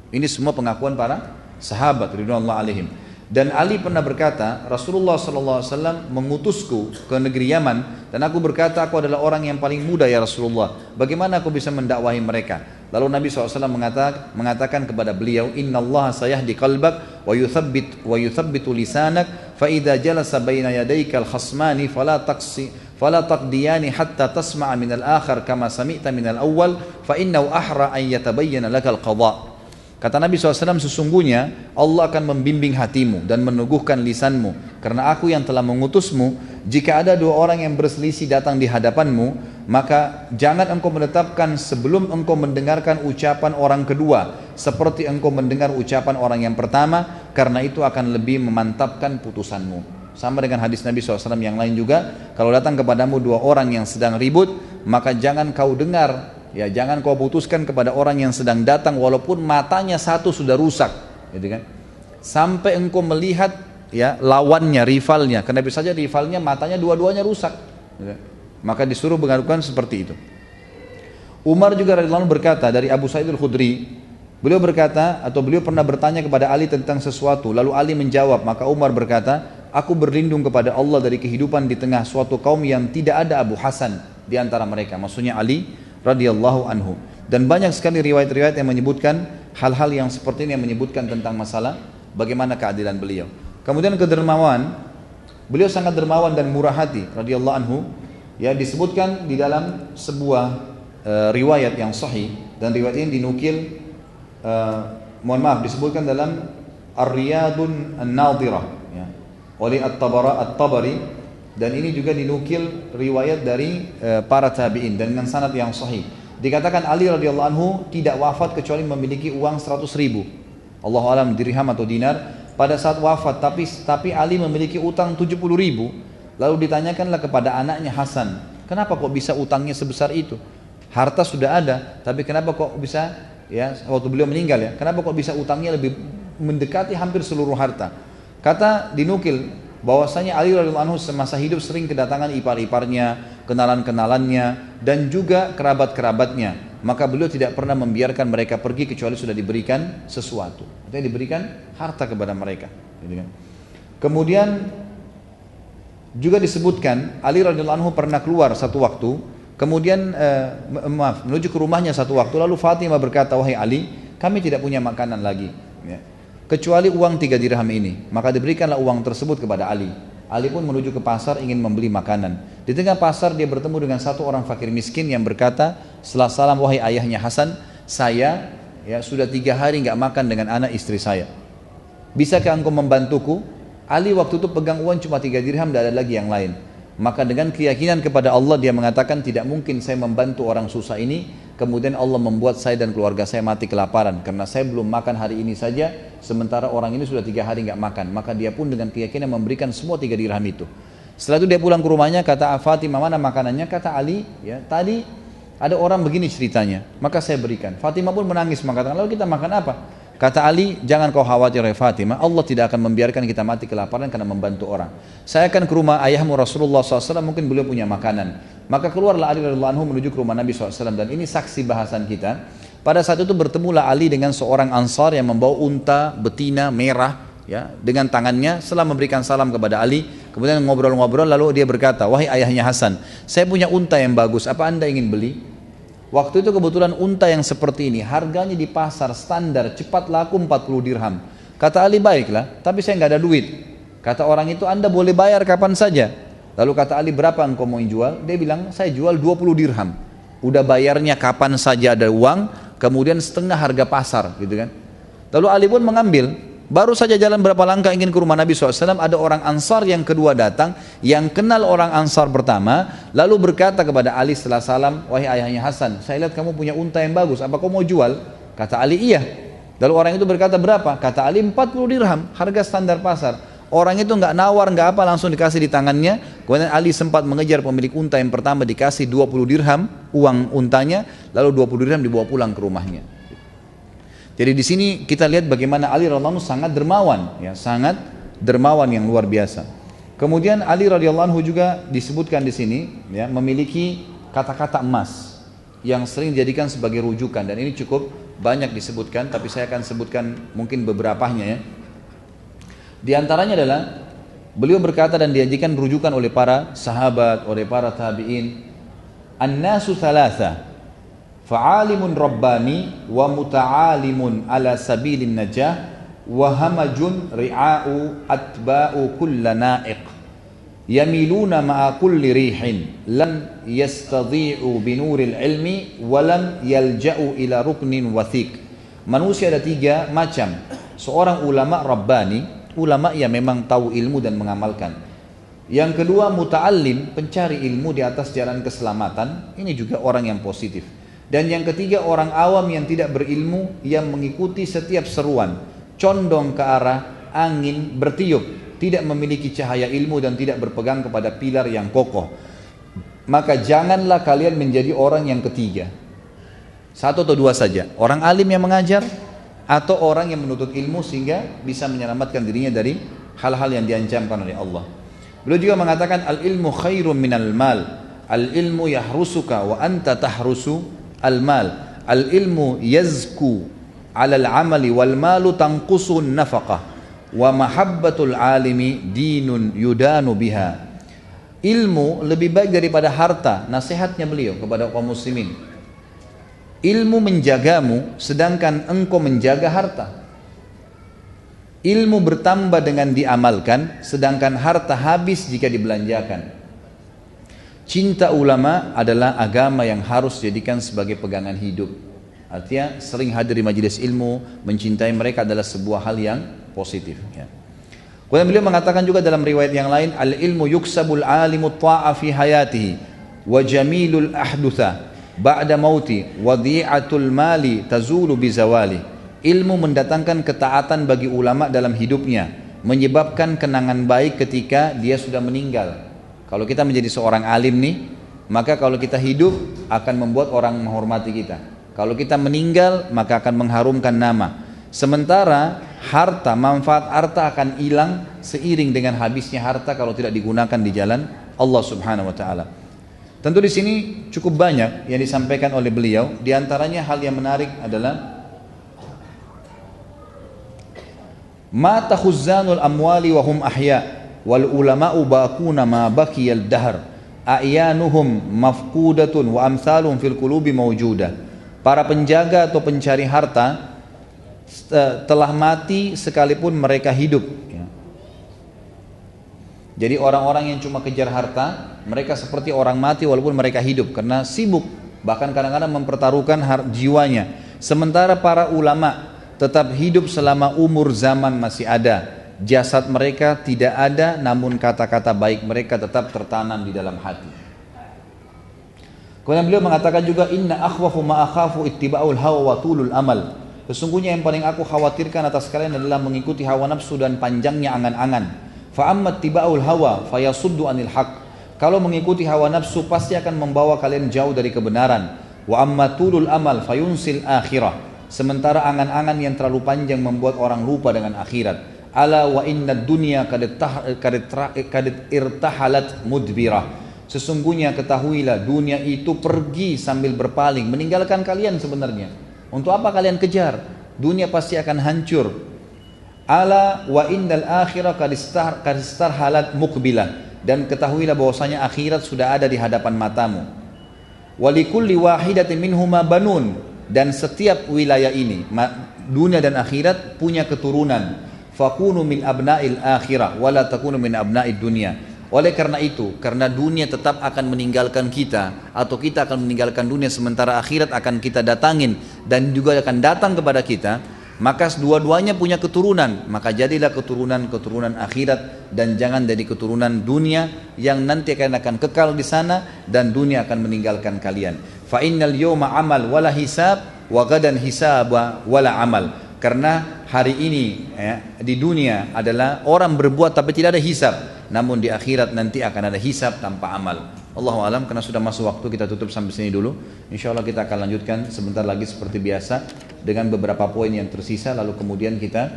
Ini semua pengakuan para sahabat ridwanullah alaihim. Dan Ali pernah berkata, Rasulullah SAW mengutusku ke negeri Yaman, dan aku berkata, aku adalah orang yang paling muda ya Rasulullah. Bagaimana aku bisa mendakwahi mereka? Lalu Nabi SAW mengatakan kepada beliau, Inna Allah sayahdi qalbak wa yuthabbitu lisanak fa idza jalasa baina yadayka al-khasmani fala taqdiyani hatta tasma'a min al-akhar kama sami'ta min al-awwal fa innahu ahra an yatabayyana laka al-qadha. Kata Nabi SAW, sesungguhnya Allah akan membimbing hatimu dan meneguhkan lisanmu, karena aku yang telah mengutusmu. Jika ada dua orang yang berselisih datang di hadapanmu, maka jangan engkau menetapkan sebelum engkau mendengarkan ucapan orang kedua seperti engkau mendengar ucapan orang yang pertama, karena itu akan lebih memantapkan putusanmu. Sama dengan hadis Nabi SAW yang lain juga, kalau datang kepadamu dua orang yang sedang ribut, maka jangan kau dengar, jangan kau putuskan kepada orang yang sedang datang walaupun matanya satu sudah rusak, gitu kan? Sampai engkau melihat lawannya, rivalnya. Karena bisa saja rivalnya matanya dua-duanya rusak, gitu kan? Maka disuruh mengadukan seperti itu. Umar juga radhiyallahu anhu berkata dari Abu Sa'id al-Khudri, beliau berkata atau beliau pernah bertanya kepada Ali tentang sesuatu, lalu Ali menjawab, maka Umar berkata, aku berlindung kepada Allah dari kehidupan di tengah suatu kaum yang tidak ada Abu Hasan di antara mereka. Maksudnya Ali radhiyallahu anhu. Dan banyak sekali riwayat-riwayat yang menyebutkan hal-hal yang seperti ini, yang menyebutkan tentang masalah bagaimana keadilan beliau. Kemudian kedermawan, beliau sangat dermawan dan murah hati radhiyallahu anhu. Disebutkan di dalam sebuah riwayat yang sahih, dan riwayat ini dinukil disebutkan dalam Ar-Riyadun An-Nadhirah oleh At-Tabari, dan ini juga dinukil riwayat dari para tabi'in dan dengan sanad yang sahih. Dikatakan Ali radhiyallahu anhu tidak wafat kecuali memiliki uang 100.000, Allahu alam dirham atau dinar pada saat wafat, tapi Ali memiliki utang 70.000. Lalu ditanyakanlah kepada anaknya Hasan, kenapa kok bisa utangnya sebesar itu? Harta sudah ada, tapi kenapa kok bisa waktu beliau meninggal kenapa kok bisa utangnya lebih mendekati hampir seluruh harta? Kata dinukil bahwasanya Ali radhiyallahu anhu semasa hidup sering kedatangan ipar-iparnya, kenalan-kenalannya, dan juga kerabat-kerabatnya. Maka beliau tidak pernah membiarkan mereka pergi kecuali sudah diberikan sesuatu. Artinya diberikan harta kepada mereka. Kemudian juga disebutkan Ali radhiyallahu anhu pernah keluar satu waktu, kemudian menuju ke rumahnya satu waktu, lalu Fatimah berkata, wahai Ali, kami tidak punya makanan lagi, kecuali uang 3 dirham ini. Maka diberikanlah uang tersebut kepada Ali. Ali pun menuju ke pasar ingin membeli makanan. Di tengah pasar dia bertemu dengan satu orang fakir miskin yang berkata setelah salam, wahai ayahnya Hasan, saya sudah 3 hari nggak makan dengan anak istri saya. Bisakah engkau membantuku? Ali waktu itu pegang uang cuma 3 dirham, tidak ada lagi yang lain. Maka dengan keyakinan kepada Allah dia mengatakan, tidak mungkin saya membantu orang susah ini kemudian Allah membuat saya dan keluarga saya mati kelaparan, karena saya belum makan hari ini saja sementara orang ini sudah 3 hari nggak makan. Maka dia pun dengan keyakinan memberikan semua 3 dirham itu. Setelah itu dia pulang ke rumahnya, kata Fatimah, mana makanannya? Kata Ali, tadi ada orang begini ceritanya, maka saya berikan. Fatimah pun menangis mengatakan, lalu kita makan apa? Kata Ali, jangan kau khawatir ya Fatimah, Allah tidak akan membiarkan kita mati kelaparan karena membantu orang. Saya akan ke rumah ayahmu Rasulullah SAW, mungkin beliau punya makanan. Maka keluarlah Ali radhiyallahu anhu menuju ke rumah Nabi SAW, dan ini saksi bahasan kita. Pada saat itu bertemulah Ali dengan seorang Ansar yang membawa unta betina merah dengan tangannya. Setelah memberikan salam kepada Ali, kemudian ngobrol-ngobrol, lalu dia berkata, wahai ayahnya Hasan, saya punya unta yang bagus, apa anda ingin beli? Waktu itu kebetulan unta yang seperti ini harganya di pasar standar cepat laku 40 dirham. Kata Ali, baiklah, tapi saya nggak ada duit. Kata orang itu, anda boleh bayar kapan saja. Lalu kata Ali, berapa engkau mau jual? Dia bilang, saya jual 20 dirham. Udah bayarnya kapan saja ada uang, kemudian setengah harga pasar, gitu kan. Lalu Ali pun mengambil. Baru saja jalan berapa langkah ingin ke rumah Nabi SAW, ada orang Ansar yang kedua datang, yang kenal orang Ansar pertama, lalu berkata kepada Ali setelah salam, wahai ayahnya Hasan, saya lihat kamu punya unta yang bagus, apa kau mau jual? Kata Ali, iya. Lalu orang itu berkata, berapa? Kata Ali, 40 dirham, harga standar pasar. Orang itu nggak nawar, nggak apa, langsung dikasih di tangannya. Kemudian Ali sempat mengejar pemilik unta yang pertama, dikasih 20 dirham uang untanya, lalu 20 dirham dibawa pulang ke rumahnya. Jadi di sini kita lihat bagaimana Ali radhiyallahu anhu sangat dermawan, ya, sangat dermawan yang luar biasa. Kemudian Ali radhiyallahu anhu juga disebutkan di sini, ya, memiliki kata-kata emas yang sering dijadikan sebagai rujukan, dan ini cukup banyak disebutkan, tapi saya akan sebutkan mungkin beberapanya, ya. Di antaranya adalah beliau berkata dan dijadikan rujukan oleh para sahabat, oleh para tabi'in, an-nasu thalatha, fa'alimun rabbani wa muta'alimun ala sabilin najah wa hamajun ri'a'u atba'u kulla na'iq yamiluna ma'a kulli rihin lam yastadhi'u binuril ilmi wa lam yalja'u ila ruknin wathiq. Manusia ada tiga macam. Seorang ulama rabbani, ulama yang memang tahu ilmu dan mengamalkan. Yang kedua muta'allim, pencari ilmu di atas jalan keselamatan, ini juga orang yang positif. Dan yang ketiga orang awam yang tidak berilmu, yang mengikuti setiap seruan, condong ke arah angin bertiup, tidak memiliki cahaya ilmu dan tidak berpegang kepada pilar yang kokoh. Maka janganlah kalian menjadi orang yang ketiga. Satu atau dua saja, orang alim yang mengajar atau orang yang menuntut ilmu sehingga bisa menyelamatkan dirinya dari hal-hal yang diancamkan oleh Allah. Beliau juga mengatakan al-ilmu khairun minal mal, al-ilmu yahrusuka wa anta tahrusu al-mal, al-ilmu yazku ala al-amali wal malu tanqusun nafaqah wa mahabbatul alimi dinun yudanu biha. Ilmu lebih baik daripada harta, nasihatnya beliau kepada kaum muslimin. Ilmu menjagamu sedangkan engkau menjaga harta. Ilmu bertambah dengan diamalkan sedangkan harta habis jika dibelanjakan. Cinta ulama adalah agama yang harus dijadikan sebagai pegangan hidup. Artinya sering hadir di majelis ilmu, mencintai mereka adalah sebuah hal yang positif, ya. Kemudian beliau mengatakan juga dalam riwayat yang lain, al-ilmu yuksabul alimu ta'a fi hayatihi wa jamilul ahdutha ba'da mauti wa dhi'atul mali tazulu bizawali. Ilmu mendatangkan ketaatan bagi ulama dalam hidupnya, menyebabkan kenangan baik ketika dia sudah meninggal. Kalau kita menjadi seorang alim nih, maka kalau kita hidup akan membuat orang menghormati kita. Kalau kita meninggal, maka akan mengharumkan nama. Sementara harta, manfaat harta akan hilang seiring dengan habisnya harta kalau tidak digunakan di jalan Allah Subhanahu wa taala. Tentu di sini cukup banyak yang disampaikan oleh beliau. Di antaranya hal yang menarik adalah ma takhuzanul amwali wa hum ahya wal ulama'u baquna ma baqiyal dahr a'yanuhum mafqudatun wa amsalun fil qulubi mawjudah. Para penjaga atau pencari harta telah mati sekalipun mereka hidup, ya. Jadi orang-orang yang cuma kejar harta, mereka seperti orang mati walaupun mereka hidup karena sibuk, bahkan kadang-kadang mempertaruhkan jiwanya. Sementara para ulama tetap hidup selama umur zaman masih ada. Jasad mereka tidak ada, namun kata-kata baik mereka tetap tertanam di dalam hati. Kemudian beliau mengatakan juga, inna akhwafu ma akhafu ittiba'ul hawa wa tulul amal. Sesungguhnya yang paling aku khawatirkan atas kalian adalah mengikuti hawa nafsu dan panjangnya angan-angan. Fa amma ittiba'ul hawa fayasuddu anil haq. Kalau mengikuti hawa nafsu pasti akan membawa kalian jauh dari kebenaran. Wa amma tulul amal fayunsil akhirah. Sementara angan-angan yang terlalu panjang membuat orang lupa dengan akhirat. Ala wa inna dunya kad irtahalat mudbirah. Sesungguhnya ketahuilah dunia itu pergi sambil berpaling, meninggalkan kalian sebenarnya. Untuk apa kalian kejar? Dunia pasti akan hancur. Ala wa innal akhirah kad istarhalat muqbilah. Dan ketahuilah bahwasanya akhirat sudah ada di hadapan matamu. Walikulli wahidatin minhuma banun. Dan setiap wilayah ini, dunia dan akhirat, punya keturunan. Fakunu min abna'il akhirah wala takunu min abna'id dunia. Oleh karena itu, karena dunia tetap akan meninggalkan kita atau kita akan meninggalkan dunia sementara akhirat akan kita datangin dan juga akan datang kepada kita, Maka dua-duanya punya keturunan, maka jadilah keturunan-keturunan akhirat dan jangan jadi keturunan dunia yang nanti akan kekal di sana dan dunia akan meninggalkan kalian. Fa innal yawma amal wala hisab wa gadan hisaba wala amal. Karena hari ini di dunia adalah orang berbuat tapi tidak ada hisab, namun di akhirat nanti akan ada hisab tanpa amal. Allahu alam, karena sudah masuk waktu kita tutup sampai sini dulu. Insyaallah kita akan lanjutkan sebentar lagi seperti biasa dengan beberapa poin yang tersisa, lalu kemudian kita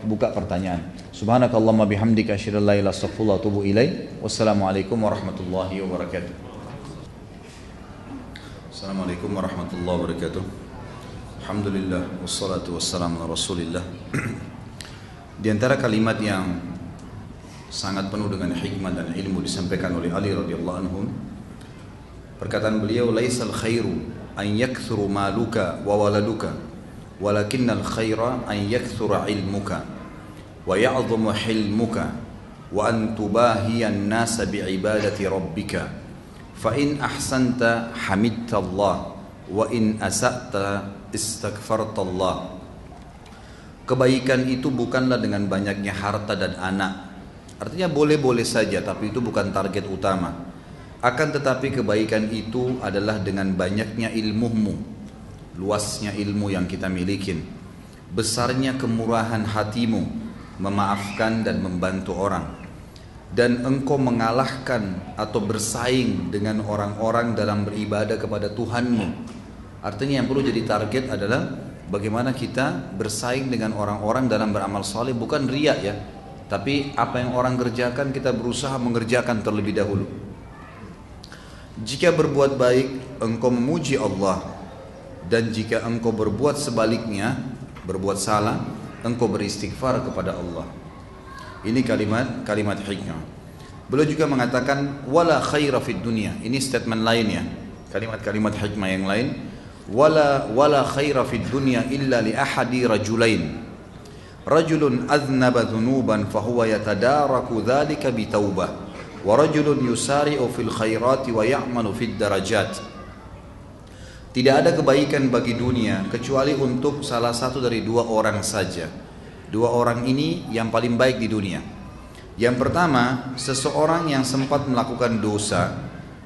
buka pertanyaan. Subhanakallahumma bihamdika asyhadu an la ilaha illa anta astaghfiruka wa atubu ilaik. Wassalamualaikum warahmatullahi wabarakatuh. Assalamualaikum warahmatullahi wabarakatuh. Alhamdulillah wassalatu wassalamu ala Rasulillah. Di antara kalimat yang sangat penuh dengan hikmah dan ilmu disampaikan oleh Ali radhiyallahu anhu, perkataan beliau, laisal khairu an yakthuru maluka wa waladuka walakinnal khaira an yakthura ilmuka wa ya'dhamu hilmuka wa an tubahiyan nasa bi'ibadati rabbika fa in ahsanta hamidta Allah wa in asa'ta istaghfarta Allah. Kebaikan itu bukanlah dengan banyaknya harta dan anak. Artinya boleh-boleh saja, tapi itu bukan target utama. Akan tetapi kebaikan itu adalah dengan banyaknya ilmumu, luasnya ilmu yang kita milikin, besarnya kemurahan hatimu, memaafkan dan membantu orang, dan engkau mengalahkan atau bersaing dengan orang-orang dalam beribadah kepada Tuhanmu. Artinya yang perlu jadi target adalah bagaimana kita bersaing dengan orang-orang dalam beramal saleh, bukan riya ya, tapi apa yang orang kerjakan kita berusaha mengerjakan terlebih dahulu. Jika berbuat baik engkau memuji Allah, dan jika engkau berbuat sebaliknya, berbuat salah, engkau beristighfar kepada Allah. Ini kalimat hikmah. Beliau juga mengatakan wala khaira fid dunya. Ini statement lainnya, kalimat-kalimat hikmah yang lain. Wala khaira fid dunya illa li ahadi rajulain. Rajulun aznaba dhunuban fahuwa yatadaraku dhalika bitawbah wa rajulun yusari'u fil khairati wa ya'malu fid darajat. Tidak ada kebaikan bagi dunia kecuali untuk salah satu dari dua orang saja. Dua orang ini yang paling baik di dunia. Yang pertama, seseorang yang sempat melakukan dosa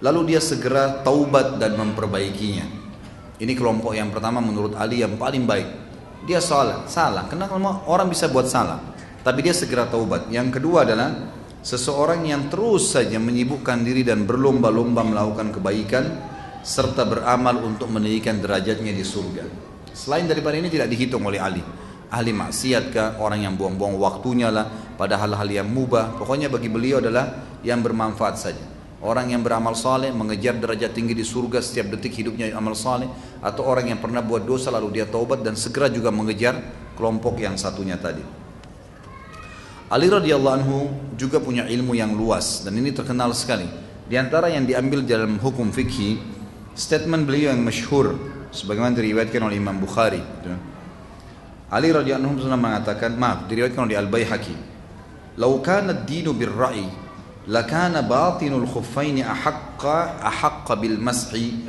lalu dia segera taubat dan memperbaikinya. Ini kelompok yang pertama menurut Ali yang paling baik. Dia salah. Karena orang bisa buat salah, tapi dia segera taubat. Yang kedua adalah seseorang yang terus saja menyibukkan diri dan berlomba-lomba melakukan kebaikan serta beramal untuk meninggikan derajatnya di surga. Selain daripada ini tidak dihitung oleh Ali. Ahli maksiat kah, orang yang buang-buang waktunya lah pada hal-hal yang mubah. Pokoknya bagi beliau adalah yang bermanfaat saja. Orang yang beramal saleh mengejar derajat tinggi di surga, setiap detik hidupnya amal saleh, atau orang yang pernah buat dosa lalu dia taubat dan segera juga mengejar kelompok yang satunya tadi. Ali radhiyallahu anhu juga punya ilmu yang luas dan ini terkenal sekali. Di antara yang diambil dalam hukum fikih, statement beliau yang masyhur sebagaimana diriwayatkan oleh Imam Bukhari. Ali radhiyallahu anhu pernah mengatakan, diriwayatkan oleh Al-Baihaqi, "Lau kana ad-dinu bir-ra'yi lakana batinul khuffaini ahaqqa bil mashi